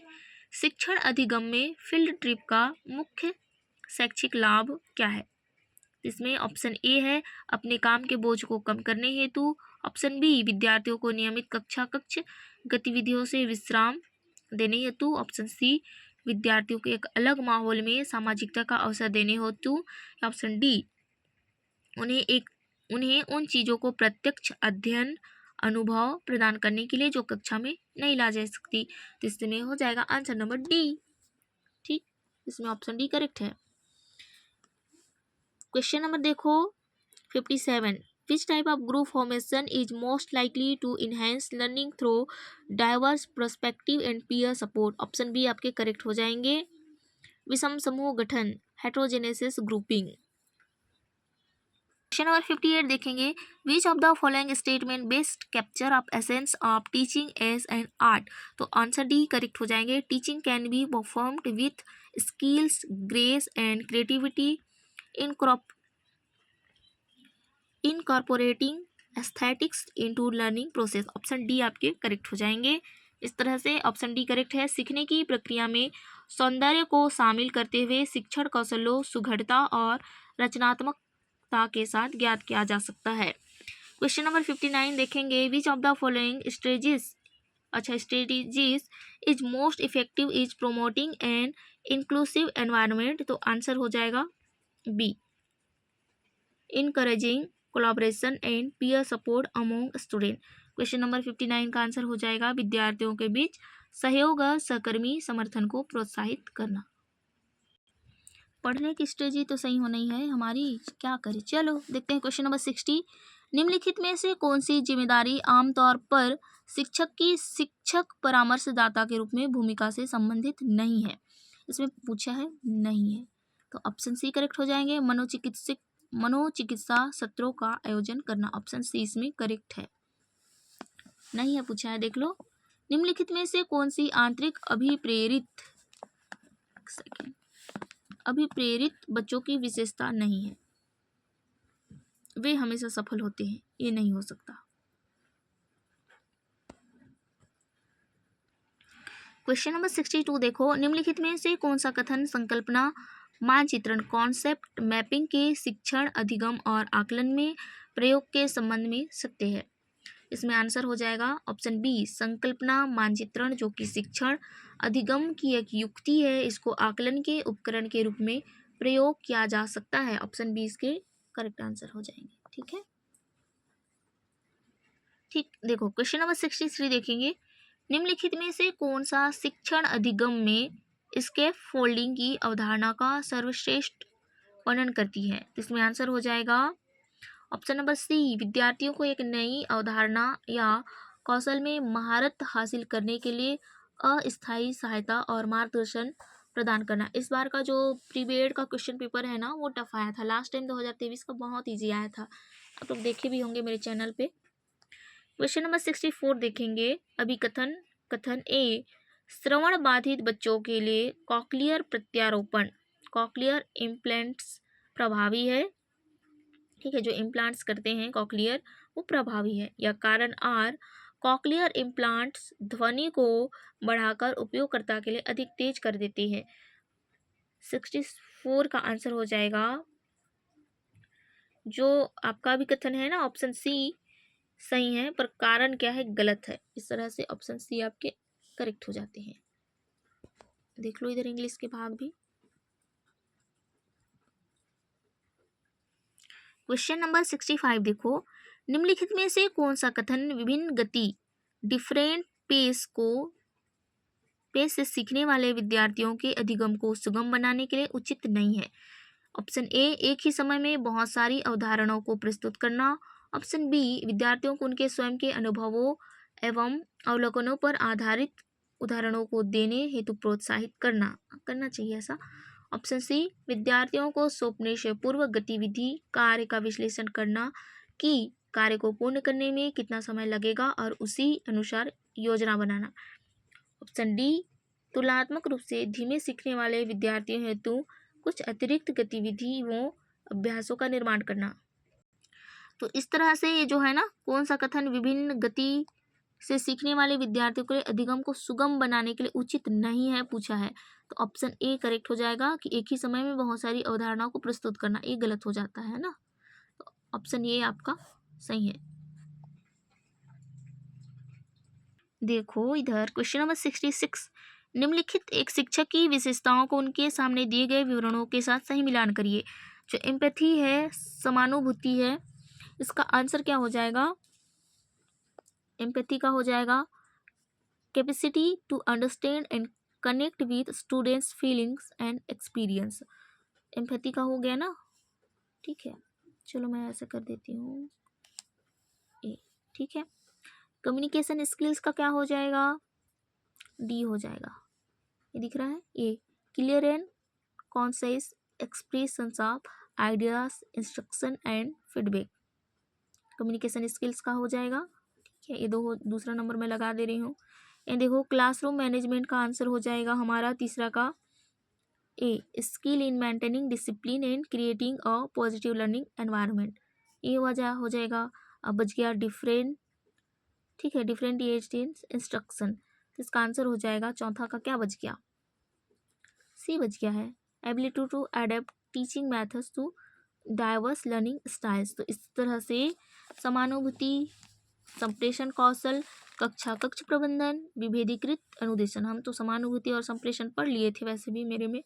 S1: शिक्षण अधिगम में फील्ड ट्रिप का मुख्य शैक्षिक लाभ क्या है। इसमें ऑप्शन ए है अपने काम के बोझ को कम करने हेतु। ऑप्शन बी, विद्यार्थियों को नियमित कक्ष गतिविधियों से विश्राम देने हेतु। ऑप्शन सी, विद्यार्थियों को एक अलग माहौल में सामाजिकता का अवसर देने हेतु। ऑप्शन डी, उन्हें उन चीज़ों को प्रत्यक्ष अध्ययन अनुभव प्रदान करने के लिए जो कक्षा में नहीं ला जा सकती। तो इसमें हो जाएगा आंसर नंबर डी। ठीक, इसमें ऑप्शन डी करेक्ट है। क्वेश्चन नंबर देखो 57। Which type of group formation is most likely to enhance learning through diverse perspective and peer support. Option B आपके करेक्ट हो जाएंगे, विषम समूह गठन हेट्रोजेनेसिस ग्रुपिंग। क्वेश्चन नंबर 58 देखेंगे। Which of the following statement best capture of essence of teaching as an art. तो आंसर डी करेक्ट हो जाएंगे। Teaching can be performed with skills grace and creativity incorporating aesthetics into learning process. Option D आपके करेक्ट हो जाएंगे। इस तरह से ऑप्शन डी करेक्ट है। सीखने की प्रक्रिया में सौंदर्य को शामिल करते हुए शिक्षण कौशलों सुघड़ता और रचनात्मक के साथ ज्ञात किया जा सकता है। क्वेश्चन नंबर 59 देखेंगे। Which of the following stages अच्छा, strategies is most effective is promoting an inclusive environment, तो आंसर हो जाएगा B, encouraging collaboration and peer support among student. Question number 59 का आंसर हो जाएगा विद्यार्थियों के बीच सहयोग और सहकर्मी समर्थन को प्रोत्साहित करना। पढ़ने की स्ट्रेटजी तो सही होनी ही है हमारी, क्या करें। चलो देखते हैं क्वेश्चन नंबर 60। निम्नलिखित में से कौन सी जिम्मेदारी आमतौर पर शिक्षक की शिक्षक परामर्शदाता के रूप में भूमिका से संबंधित नहीं है? इसमें पूछा है नहीं है, तो ऑप्शन सी करेक्ट हो जाएंगे। मनोचिकित्सा सत्रों का आयोजन करना, ऑप्शन सी इसमें करेक्ट है। नहीं है पूछा है, देख लो। निम्नलिखित में से कौन सी आंतरिक अभिप्रेरित बच्चों की विशेषता नहीं है? वे हमेशा सफल होते हैं, ये नहीं हो सकता। क्वेश्चन नंबर 62 देखो, निम्नलिखित में से कौन सा कथन संकल्पना मानचित्रण कॉन्सेप्ट मैपिंग के शिक्षण अधिगम और आकलन में प्रयोग के संबंध में सत्य है? इसमें आंसर हो जाएगा ऑप्शन बी, संकल्पना मानचित्रण जो कि शिक्षण अधिगम की एक युक्ति है, इसको आकलन के उपकरण के रूप में प्रयोग किया जा सकता है। ऑप्शन बी इसके करेक्ट आंसर हो जाएंगे। ठीक है, ठीक। देखो क्वेश्चन नंबर 63 देखेंगे, निम्नलिखित में से कौन सा शिक्षण अधिगम में स्केप फोल्डिंग की अवधारणा का सर्वश्रेष्ठ वर्णन करती है? इसमें आंसर हो जाएगा ऑप्शन नंबर सी, विद्यार्थियों को एक नई अवधारणा या कौशल में महारत हासिल करने के लिए अस्थायी सहायता और मार्गदर्शन प्रदान करना। इस बार का जो प्रीबेड का क्वेश्चन पेपर है ना, वो टफ आया था। लास्ट टाइम 2023 का बहुत ईजी आया था, आप लोग देखे भी होंगे मेरे चैनल पे। क्वेश्चन नंबर 64 देखेंगे, अभी कथन ए, श्रवण बाधित बच्चों के लिए कॉक्लियर प्रत्यारोपण कॉक्लियर इम्प्लांट्स प्रभावी है। ठीक है, जो इम्प्लांट्स करते हैं कॉक्लियर वो प्रभावी है। या कारण आर, कॉक्लियर इम्प्लांट्स ध्वनि को बढ़ाकर उपयोगकर्ता के लिए अधिक तेज कर देते हैं। 64 का आंसर हो जाएगा जो आपका भी कथन है ना, ऑप्शन सी सही है, पर कारण क्या है गलत है। इस तरह से ऑप्शन सी आपके करेक्ट हो जाते हैं। देख लो इधर इंग्लिश के भाग भी। क्वेश्चन नंबर 65 देखो, निम्नलिखित में से कौन सा कथन विभिन्न गति डिफरेंट पेस से सीखने वाले विद्यार्थियों के अधिगम को सुगम बनाने के लिए उचित नहीं है? ऑप्शन ए, एक ही समय में बहुत सारी अवधारणाओं को प्रस्तुत करना। ऑप्शन बी, विद्यार्थियों को उनके स्वयं के अनुभवों एवं अवलोकनों पर आधारित उदाहरणों को देने हेतु प्रोत्साहित करना चाहिए ऐसा। ऑप्शन सी, विद्यार्थियों को सौंपने से पूर्व गतिविधि कार्य का विश्लेषण करना कि कार्य को पूर्ण करने में कितना समय लगेगा और उसी अनुसार योजना बनाना। ऑप्शन डी, तुलनात्मक रूप से धीमे सीखने वाले विद्यार्थियों हेतु कुछ अतिरिक्त गतिविधियों अभ्यासों का निर्माण करना। तो इस तरह से ये जो है ना, कौन सा कथन विभिन्न गति से सीखने वाले विद्यार्थियों के लिए अधिगम को सुगम बनाने के लिए उचित नहीं है पूछा है, तो ऑप्शन ए करेक्ट हो जाएगा कि एक ही समय में बहुत सारी अवधारणाओं को प्रस्तुत करना, ये गलत हो जाता है ना, तो ऑप्शन ए आपका सही है। देखो इधर क्वेश्चन नंबर 66, निम्नलिखित एक शिक्षक की विशेषताओं को उनके सामने दिए गए विवरणों के साथ सही मिलान करिए। जो एम्पैथी है, समानुभूति है, इसका आंसर क्या हो जाएगा? एम्पैथी का हो जाएगा capacity to understand and connect with students feelings and experience. Empathy का हो गया ना, ठीक है। चलो मैं ऐसा कर देती हूँ ए, ठीक है। कम्युनिकेशन स्किल्स का क्या हो जाएगा? डी हो जाएगा, ये दिख रहा है A, clear and concise expressions of ideas instruction and feedback. Communication skills का हो जाएगा, ठीक है। ये दूसरा नंबर मैं लगा दे रही हूँ। ये देखो क्लासरूम मैनेजमेंट का आंसर हो जाएगा हमारा तीसरा का A, skill in maintaining discipline and creating a positive learning environment. ये हो जाएगा। अब बच गया डिफरेंट, ठीक है, डिफरेंट एज इंस्ट्रक्शन, तो इसका आंसर हो जाएगा चौथा का क्या बच गया? सी बच गया है, ability to adapt teaching methods to diverse learning styles. तो इस तरह से समानुभूति संप्रेषण कौशल, कक्षा कक्ष प्रबंधन, विभेदीकृत अनुदेशन। हम तो समानुभूति और संप्रेषण पढ़ लिए थे वैसे भी मेरे में।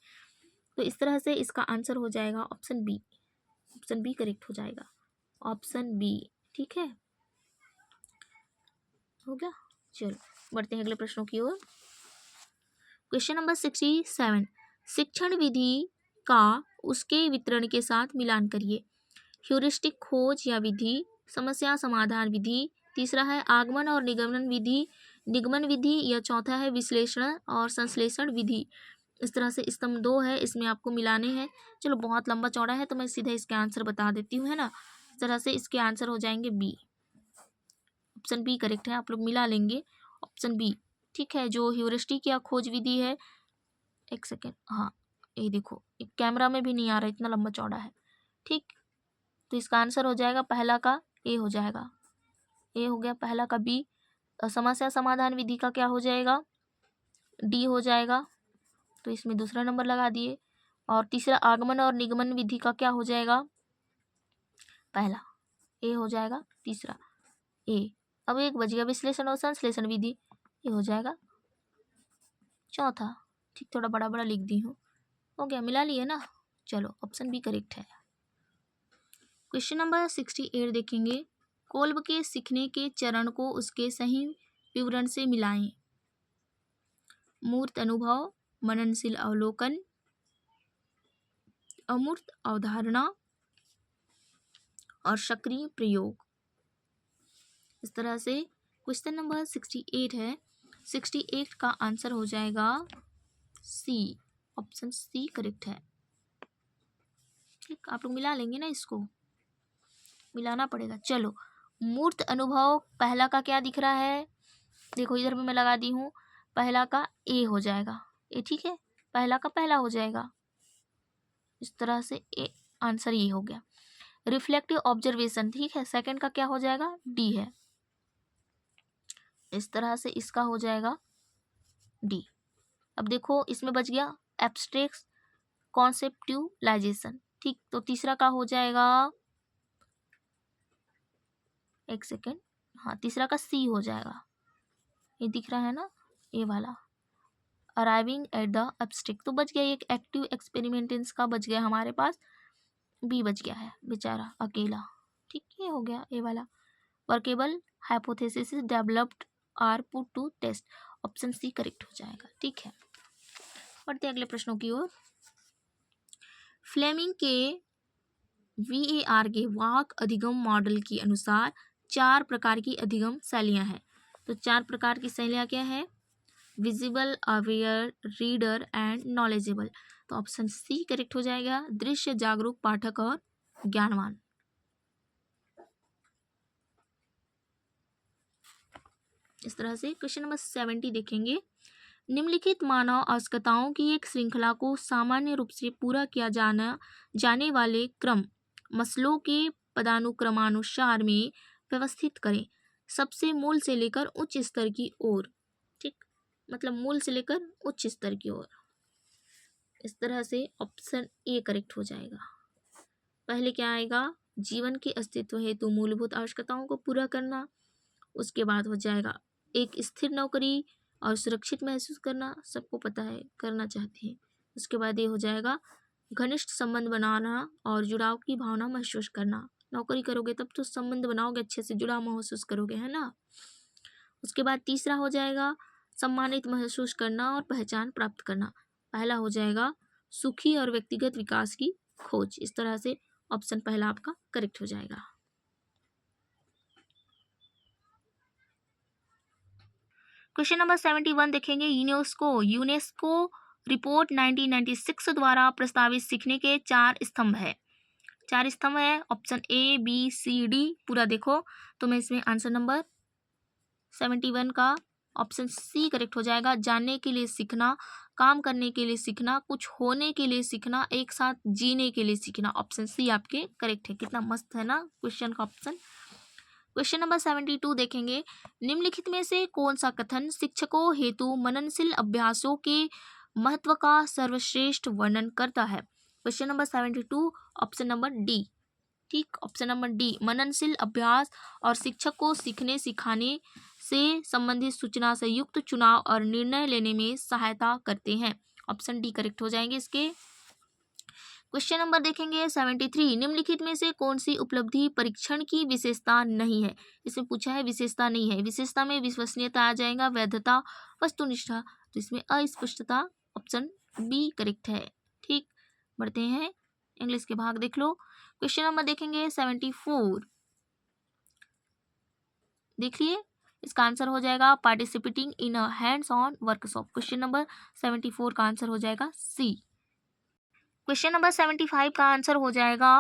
S1: तो इस तरह से इसका आंसर हो जाएगा option B. Option B correct हो जाएगा, ऑप्शन बी। ठीक है, हो गया। चलो बढ़ते हैं अगले प्रश्नों की ओर। क्वेश्चन नंबर 67, शिक्षण विधि का उसके वितरण के साथ मिलान करिए। ह्यूरिस्टिक खोज या विधि, समस्या समाधान विधि, तीसरा है आगमन और निगमन विधि, या चौथा है विश्लेषण और संश्लेषण विधि। इस तरह से स्तंभ 2 है, इसमें आपको मिलाने हैं। चलो बहुत लंबा चौड़ा है तो मैं सीधे इसके आंसर बता देती हूँ, है ना। इस तरह से इसके आंसर हो जाएंगे बी। ऑप्शन बी करेक्ट है, आप लोग मिला लेंगे ऑप्शन बी। ठीक है, जो ह्यूरिस्टिक या खोज विधि है, एक सेकेंड, हाँ ये देखो, एक कैमरा में भी नहीं आ रहा, इतना लंबा चौड़ा है। ठीक, तो इसका आंसर हो जाएगा पहला का ए हो जाएगा, ए हो गया पहला का बी। समस्या समाधान विधि का क्या हो जाएगा, डी हो जाएगा, तो इसमें दूसरा नंबर लगा दिए। और तीसरा आगमन और निगमन विधि का क्या हो जाएगा, पहला, ए हो जाएगा तीसरा ए। अब एक बच गया विश्लेषण और संश्लेषण विधि, ये हो जाएगा चौथा। ठीक, थोड़ा बड़ा बड़ा लिख दी हूँ, हो गया, मिला लिए ना। चलो ऑप्शन बी करेक्ट है। क्वेश्चन नंबर 68 देखेंगे, कोल्ब के सीखने के चरण को उसके सही विवरण से मिलाएं। मूर्त अनुभव, मननशील अवलोकन, अमूर्त अवधारणा और सक्रिय प्रयोग। इस तरह से क्वेश्चन नंबर 68 है, 68 का आंसर हो जाएगा सी। ऑप्शन सी करेक्ट है। ठीक, आप लोग मिला लेंगे ना, इसको मिलाना पड़ेगा। चलो, मूर्त अनुभव पहला का क्या दिख रहा है, देखो इधर भी मैं लगा दी हूँ, पहला का ए हो जाएगा, ए। ठीक है, पहला का पहला हो जाएगा, इस तरह से ए आंसर ये हो गया। रिफ्लेक्टिव ऑब्जर्वेशन, ठीक है, सेकंड का क्या हो जाएगा, डी है, इस तरह से इसका हो जाएगा डी। अब देखो इसमें बच गया एब्स्ट्रैक्ट कॉन्सेप्टुलाइजेशन। ठीक, तो तीसरा का हो जाएगा, एक सेकेंड, हाँ तीसरा का सी हो जाएगा, ये दिख रहा है ना, ये वाला अराइविंग एट द एब्स्ट्रैक्ट। तो बच गया एक एक्टिव एक्सपेरिमेंटेंस का बच गया हमारे पास, बी बच गया है बेचारा अकेला। ठीक, ये हो गया ए वाला। Workable hypothesis developed are put to test, option C correct हो जाएगा। ठीक है, बढ़ते अगले प्रश्नों की ओर। फ्लेमिंग के VAR के वाक अधिगम मॉडल के अनुसार 4 प्रकार की अधिगम शैलियाँ हैं। तो 4 प्रकार की शैलियाँ क्या है, visible, aware, reader and knowledgeable. तो ऑप्शन सी करेक्ट हो जाएगा, दृश्य, जागरूक, पाठक और ज्ञानवान। इस तरह से क्वेश्चन नंबर 70 देखेंगे, निम्नलिखित मानव आवश्यकताओं की एक श्रृंखला को सामान्य रूप से पूरा किया जाने वाले क्रम मसलों के पदानुक्रमानुसार में व्यवस्थित करें, सबसे मूल से लेकर उच्च स्तर की ओर। ठीक, मतलब मूल से लेकर उच्च स्तर की ओर। इस तरह से ऑप्शन ए करेक्ट हो जाएगा। पहले क्या आएगा, जीवन के अस्तित्व हेतु मूलभूत आवश्यकताओं को पूरा करना। उसके बाद हो जाएगा एक स्थिर नौकरी और सुरक्षित महसूस करना, सबको पता है करना चाहते हैं। उसके बाद ये हो जाएगा घनिष्ठ संबंध बनाना और जुड़ाव की भावना महसूस करना। नौकरी करोगे तब तो संबंध बनाओगे, अच्छे से जुड़ाव महसूस करोगे, है ना। उसके बाद तीसरा हो जाएगा सम्मानित महसूस करना और पहचान प्राप्त करना। पहला हो जाएगा सुखी और व्यक्तिगत विकास की खोज। इस तरह से ऑप्शन पहला आपका करेक्ट हो जाएगा। क्वेश्चन नंबर 71 देखेंगे, यूनेस्को रिपोर्ट 1996 द्वारा प्रस्तावित सीखने के 4 स्तंभ है। 4 स्तंभ है, option A B C D पूरा देखो। तो मैं इसमें आंसर नंबर 71 का ऑप्शन सी करेक्ट हो जाएगा, जानने के लिए सीखना, काम करने के लिए सीखना, कुछ होने के लिए सीखना, एक साथ जीने के लिए सीखना। ऑप्शन सी आपके करेक्ट है। कितना मस्त है ना क्वेश्चन का ऑप्शन। क्वेश्चन नंबर 72 देखेंगे, निम्नलिखित में से कौन सा कथन शिक्षकों हेतु मननशील अभ्यासों के महत्व का सर्वश्रेष्ठ वर्णन करता है। Question number 72 option number D. ठीक। ऑप्शन नंबर डी, मननशील अभ्यास और शिक्षक को सीखने सिखाने से संबंधित सूचना से युक्त चुनाव और निर्णय लेने में सहायता करते हैं। ऑप्शन डी करेक्ट हो जाएंगे इसके। क्वेश्चन नंबर देखेंगे 73, निम्नलिखित में से कौन सी उपलब्धि परीक्षण की विशेषता नहीं है। इसमें पूछा है विशेषता नहीं है। विशेषता में विश्वसनीयता आ जाएगा, वैधता, वस्तुनिष्ठा, तो इसमें अस्पष्टता ऑप्शन बी करेक्ट है। ठीक, बढ़ते हैं इंग्लिश के भाग देख लो। क्वेश्चन नंबर देखेंगे 74, देखिए इसका आंसर हो जाएगा participating in a hands on workshop. Question number 74 का आंसर हो जाएगा सी। क्वेश्चन नंबर 75 का आंसर हो जाएगा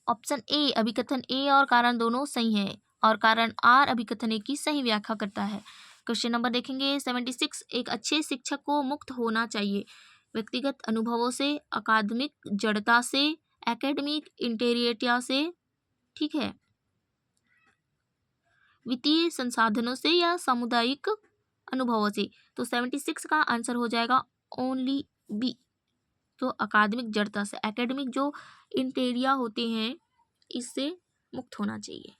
S1: ऑप्शन ए, अभिकथन ए और कारण दोनों सही है और कारण आर अभिकथन ए की सही व्याख्या करता है। क्वेश्चन नंबर देखेंगे 76, एक अच्छे शिक्षक को मुक्त होना चाहिए व्यक्तिगत अनुभवों से, अकादमिक जड़ता से, एकेडमिक इंटेरियरिया से, ठीक है, वित्तीय संसाधनों से या सामुदायिक अनुभवों से। तो 76 का आंसर हो जाएगा ओनली बी, तो अकादमिक जड़ता से, एकेडमिक जो इंटेरिया होते हैं इससे मुक्त होना चाहिए।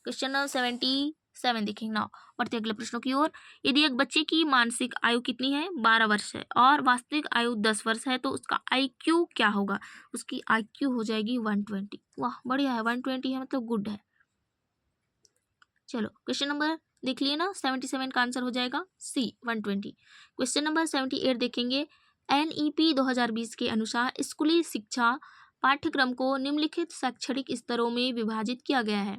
S1: क्वेश्चन नंबर 77 देखेंगे ना, बढ़ते अगले प्रश्नों की ओर। यदि एक बच्चे की मानसिक आयु कितनी है, 12 वर्ष है और वास्तविक आयु 10 वर्ष है, तो उसका IQ क्या होगा। उसकी IQ हो जाएगी 120। वाह बढ़िया है, 120 है मतलब गुड है। चलो क्वेश्चन नंबर देख लिए ना, 77 का आंसर हो जाएगा सी 120। क्वेश्चन नंबर 78 देखेंगे। NEP 2020 के अनुसार स्कूली शिक्षा पाठ्यक्रम को निम्नलिखित शैक्षणिक स्तरों में विभाजित किया गया है।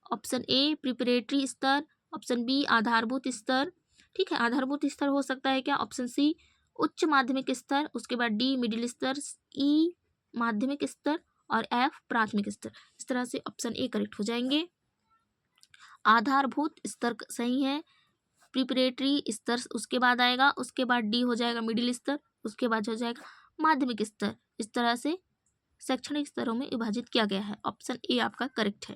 S1: ऑप्शन ए प्रिपरेटरी स्तर, ऑप्शन बी आधारभूत स्तर, ठीक है, आधारभूत स्तर हो सकता है क्या, ऑप्शन सी उच्च माध्यमिक स्तर, उसके बाद डी मिडिल स्तर, ई माध्यमिक स्तर और एफ प्राथमिक स्तर। इस तरह से ऑप्शन ए करेक्ट हो जाएंगे। आधारभूत स्तर सही है, प्रिपरेटरी स्तर उसके बाद आएगा, उसके बाद डी हो जाएगा मिडिल स्तर, उसके बाद हो जाएगा माध्यमिक स्तर। इस तरह से शैक्षणिक स्तरों में विभाजित किया गया है। ऑप्शन ए आपका करेक्ट है।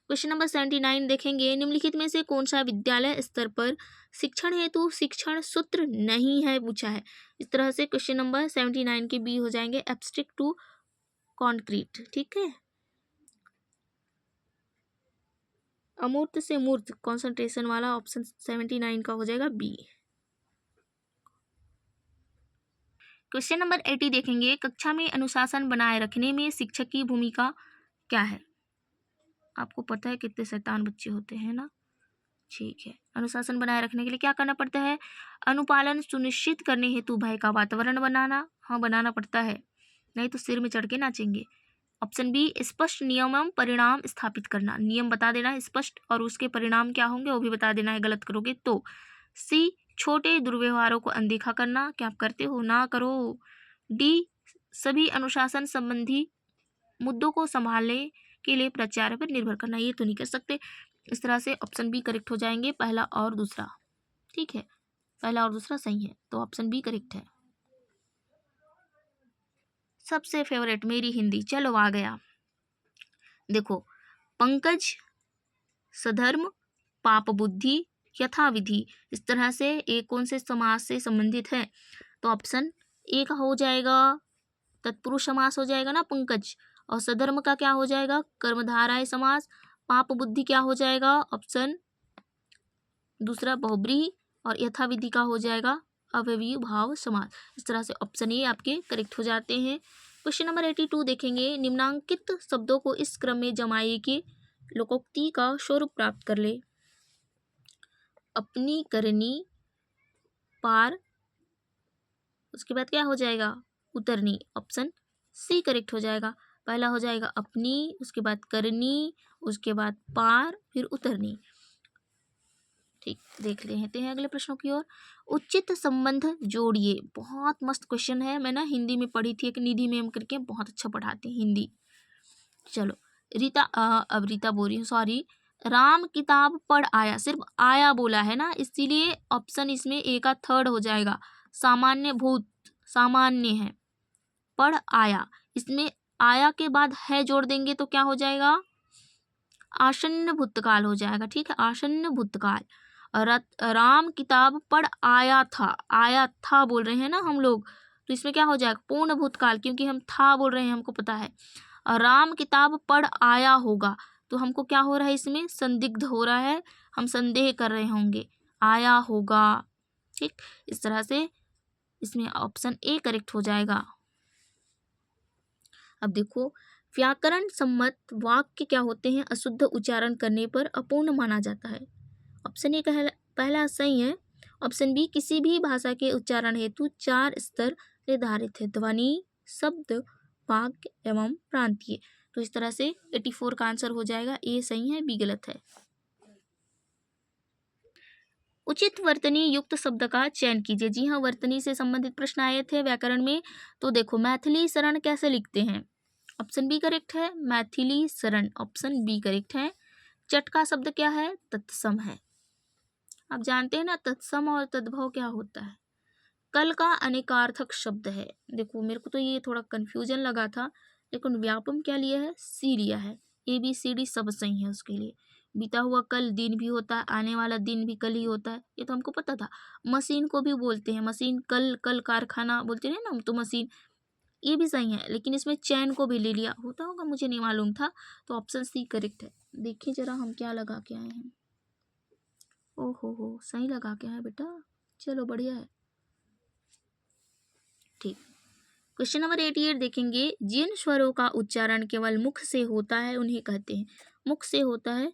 S1: क्वेश्चन नंबर 79 देखेंगे। निम्नलिखित में से कौन सा विद्यालय स्तर पर शिक्षण हेतु शिक्षण सूत्र नहीं है, पूछा है। इस तरह से क्वेश्चन नंबर 79 के बी हो जाएंगे एब्स्ट्रैक्ट टू कॉन्क्रीट, ठीक है, अमूर्त से मूर्त कंसंट्रेशन वाला ऑप्शन 79 का हो जाएगा बी। क्वेश्चन नंबर 80 देखेंगे। कक्षा में अनुशासन बनाए रखने में शिक्षक की भूमिका क्या है। आपको पता है कितने शैतान बच्चे होते हैं ना, ठीक है। अनुशासन बनाए रखने के लिए क्या करना पड़ता है, अनुपालन सुनिश्चित करने हेतु भय का वातावरण बनाना, हाँ बनाना पड़ता है, नहीं तो सिर में चढ़ के नाचेंगे। ऑप्शन बी स्पष्ट नियम एवं परिणाम स्थापित करना, नियम बता देना है स्पष्ट और उसके परिणाम क्या होंगे वो भी बता देना है गलत करोगे तो। सी छोटे दुर्व्यवहारों को अनदेखा करना, क्या आप करते हो, ना करो। डी सभी अनुशासन संबंधी मुद्दों को संभालने के लिए प्राचार्य पर निर्भर करना, ये तो नहीं कर सकते। इस तरह से ऑप्शन बी करेक्ट हो जाएंगे, पहला और दूसरा, ठीक है, पहला और दूसरा सही है, तो ऑप्शन बी करेक्ट है। सबसे फेवरेट मेरी हिंदी, चलो आ गया, देखो पंकज सधर्म पाप बुद्धि यथाविधि, इस तरह से एक कौन से समास से संबंधित है, तो ऑप्शन ए का हो जाएगा तत्पुरुष समास हो जाएगा ना पंकज, और सधर्म का क्या हो जाएगा कर्मधारय समास, पाप बुद्धि क्या हो जाएगा ऑप्शन दूसरा बहुब्रीहि, और यथाविधि का हो जाएगा अव्ययीय भाव समास। इस तरह से ऑप्शन ए आपके करेक्ट हो जाते हैं। क्वेश्चन नंबर 82 देखेंगे। निम्नांकित शब्दों को इस क्रम में जमाइए कि लोकोक्ति का स्वरूप प्राप्त कर ले। अपनी करनी पार, उसके बाद क्या हो जाएगा उतरनी, ऑप्शन सी करेक्ट हो जाएगा। पहला हो जाएगा अपनी, उसके बाद करनी, उसके बाद पार, फिर उतरनी, ठीक। देख लेते हैं अगले प्रश्नों की ओर। उचित संबंध जोड़िए, बहुत मस्त क्वेश्चन है, मैं ना हिंदी में पढ़ी थी, एक निधि मैम करके बहुत अच्छा पढ़ाती हिंदी। चलो रीता, अब रीता बोल रही हूँ, सॉरी, राम किताब पढ़ आया, सिर्फ आया बोला है ना, इसीलिए ऑप्शन इसमें ए का थर्ड हो जाएगा, सामान्य भूत, सामान्य है, पढ़ आया, इसमें आया के बाद है जोड़ देंगे तो क्या हो जाएगा आसन्न भूतकाल हो जाएगा, ठीक है, आसन्न भूतकाल। राम किताब पढ़ आया था बोल रहे हैं ना हम लोग, तो इसमें क्या हो जाएगा पूर्ण भूतकाल, क्योंकि हम था बोल रहे हैं, हमको पता है। और राम किताब पढ़ आया होगा, तो हमको क्या हो रहा है, इसमें संदिग्ध हो रहा है, हम संदेह कर रहे होंगे, आया होगा। ठीक, इस तरह से इसमें ऑप्शन ए करेक्ट हो जाएगा। अब देखो, व्याकरण सम्मत वाक्य क्या होते हैं, अशुद्ध उच्चारण करने पर अपूर्ण माना जाता है। ऑप्शन ए पहला सही है। ऑप्शन बी, किसी भी भाषा के उच्चारण हेतु 4 स्तर निर्धारित है, ध्वनि, शब्द, वाक्य एवं प्रांतीय। तो इस तरह से 84 का आंसर हो जाएगा, ए सही है, बी गलत है। उचित वर्तनी युक्त शब्द का चयन कीजिए। जी हाँ, वर्तनी से संबंधित प्रश्न आए थे व्याकरण में। तो देखो, मैथिली शरण कैसे लिखते हैं, ऑप्शन बी करेक्ट है, Maithili Sharan, option B correct है। चट का शब्द क्या है, तत्सम है। आप जानते हैं ना तत्सम और तद्भव क्या होता है। कल का अनेकार्थक शब्द है। देखो, मेरे को तो ये थोड़ा कंफ्यूजन लगा था, लेकिन व्यापम क्या लिया है, सी लिया है। ए बी सी डी सब सही है उसके लिए। बीता हुआ कल दिन भी होता है, आने वाला दिन भी कल ही होता है, ये तो हमको पता था। मशीन को भी बोलते हैं, मशीन कल, कल कारखाना बोलते हैं ना हम, तो मशीन, ये भी सही है। लेकिन इसमें चैन को भी ले लिया, होता होगा, मुझे नहीं मालूम था। तो ऑप्शन सी करेक्ट है। देखिए जरा हम क्या लगा के आए हैं। ओहो, सही लगा के आए बेटा, चलो बढ़िया है। ठीक, क्वेश्चन नंबर 88 देखेंगे। जिन स्वरों का उच्चारण केवल मुख से होता है उन्हें कहते हैं, मुख से होता है,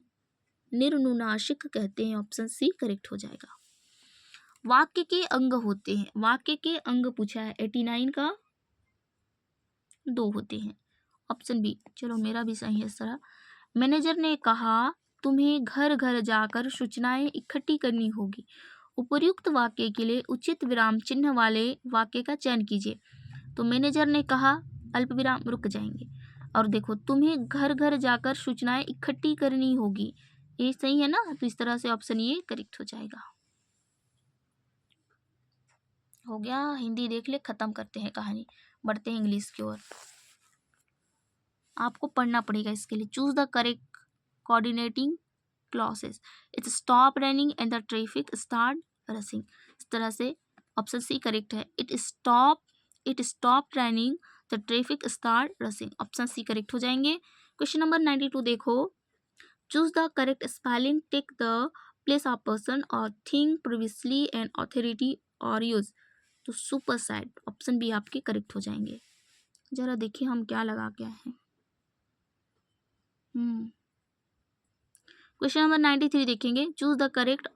S1: निर्नुनासिक कहते हैं, ऑप्शन सी करेक्ट हो जाएगा। वाक्य के अंग होते हैं, वाक्य के अंग पूछा है, 89 का 2 होते हैं, ऑप्शन बी। चलो मेरा भी सही है इस तरह। मैनेजर ने कहा तुम्हें घर घर जाकर सूचनाएं इकट्ठी करनी होगी। उपर्युक्त वाक्य के लिए उचित विराम चिन्ह वाले वाक्य का चयन कीजिए। तो मैनेजर ने कहा, अल्प विराम, रुक जाएंगे, और देखो तुम्हें घर घर जाकर सूचनाएं इकट्ठी करनी होगी, ये सही है ना। तो इस तरह से ऑप्शन ये करेक्ट हो जाएगा। हो गया, हिंदी देख ले, खत्म करते हैं कहानी, बढ़ते हैं इंग्लिश की ओर। आपको पढ़ना पड़ेगा इसके लिए। Choose the correct coordinating clauses, it's stop running and the traffic start rushing. इस तरह से ऑप्शन सी करेक्ट है, it stop running the traffic start rushing, option C correct हो जाएंगे। क्वेश्चन नंबर 92 देखो। Choose the correct spelling, take the place of person और थिंग प्रीवियसली एंड ऑथोरिटी और यूज। तो सुपर साइड, ऑप्शन बी आपके करेक्ट हो जाएंगे। जरा देखिए हम क्या लगा के आए हैं। क्वेश्चन नंबर 93 देखेंगे। Choose the correct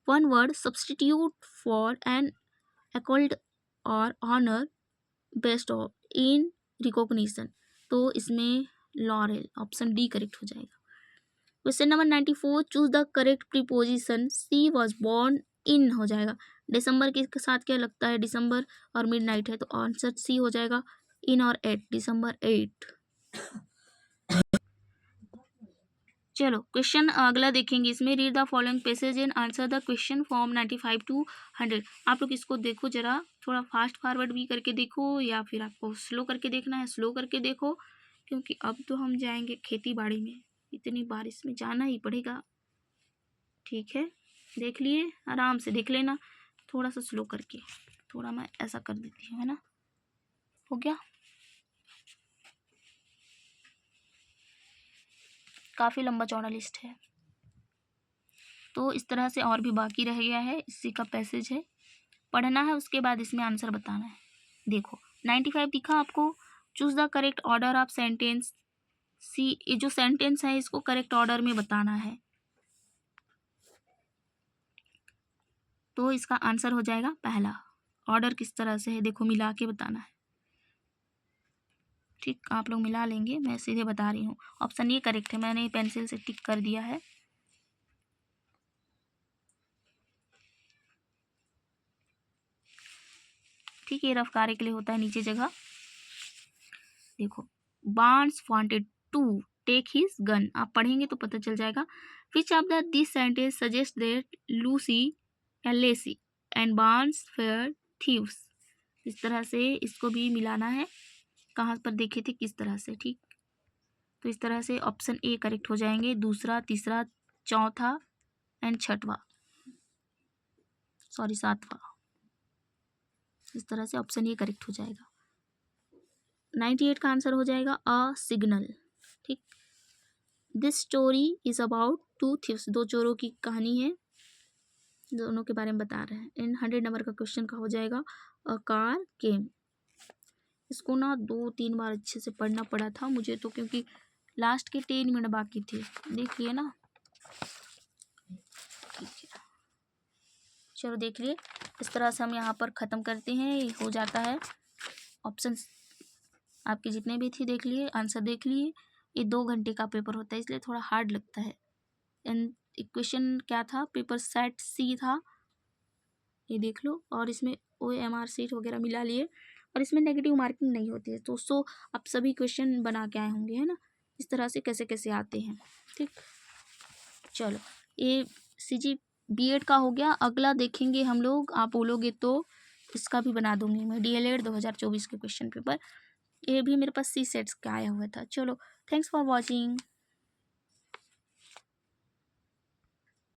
S1: one word substitute for an equalled और honour best of in recognition. तो इसमें लॉरेल, ऑप्शन डी करेक्ट हो जाएगा। Question number 94। Choose the correct preposition, she was born in हो जाएगा। दिसंबर के साथ क्या लगता है, दिसंबर और मिडनाइट है, तो आंसर सी हो जाएगा, इन और 8, दिसंबर 8। चलो क्वेश्चन अगला देखेंगे। इसमें read the following passage and answer the question form 95 to 100। आप लोग इसको देखो जरा, थोड़ा फास्ट फॉरवर्ड भी करके देखो, या फिर आपको स्लो करके देखना है, स्लो करके देखो, क्योंकि अब तो हम जाएंगे खेती बाड़ी में, इतनी बारिश में जाना ही पड़ेगा। ठीक है, देख लिए, आराम से देख लेना, थोड़ा सा स्लो करके, थोड़ा मैं ऐसा कर देती हूँ, है ना। हो गया, काफ़ी लंबा चौड़ा लिस्ट है, तो इस तरह से और भी बाकी रह गया है, इसी का पैसेज है, पढ़ना है, उसके बाद इसमें आंसर बताना है। देखो 95 दिखा आपको। Choose the correct order of sentence, C, ये जो सेंटेंस है इसको करेक्ट ऑर्डर में बताना है, तो इसका आंसर हो जाएगा पहला। ऑर्डर किस तरह से है देखो, मिला के बताना है। ठीक, आप लोग मिला लेंगे, मैं सीधे बता रही हूँ। ऑप्शन ये करेक्ट है, मैंने पेंसिल से टिक कर दिया है। ठीक है, रफ कार्य के लिए होता है नीचे जगह। देखो, Barnes wanted to take his gun, आप पढ़ेंगे तो पता चल जाएगा। Which of the this sentence suggest that Lucy या Lacy and Barnes fair thieves. इस तरह से इसको भी मिलाना है, कहाँ पर देखे थे, किस तरह से। ठीक, तो इस तरह से ऑप्शन ए करेक्ट हो जाएंगे, दूसरा, तीसरा, चौथा एंड छठवा, सॉरी 7वां। इस तरह से ऑप्शन ए करेक्ट हो जाएगा। 98 का आंसर हो जाएगा अ सिग्नल। ठीक, this story is about two thieves, दो चोरों की कहानी है, दोनों के बारे में बता रहे हैं। इन 100 नंबर का क्वेश्चन का हो जाएगा अ कार केम। इसको ना 2-3 बार अच्छे से पढ़ना पड़ा था मुझे तो, क्योंकि लास्ट के 10 मिनट बाकी थे। देख लिए ना, ठीक है, चलो देख लिए। इस तरह से हम यहाँ पर ख़त्म करते हैं, ये हो जाता है। ऑप्शन आपके जितने भी थे देख लिए, आंसर देख लिए। ये 2 घंटे का पेपर होता है, इसलिए थोड़ा हार्ड लगता है। एंड इक्वेशन क्या था, पेपर सेट सी था, ये देख लो। और इसमें OMR सीट वगैरह मिला लिए, और इसमें नेगेटिव मार्किंग नहीं होती है। दोस्तों आप सभी क्वेश्चन बना के आए होंगे, है ना, इस तरह से कैसे कैसे आते हैं। ठीक, चलो ये CG B.Ed का हो गया। अगला देखेंगे हम लोग, आप बोलोगे तो इसका भी बना दूंगी मैं, DLED 2024 के क्वेश्चन पेपर। ये भी मेरे पास C सेट्स का आया हुआ था। चलो, थैंक्स फॉर वॉचिंग।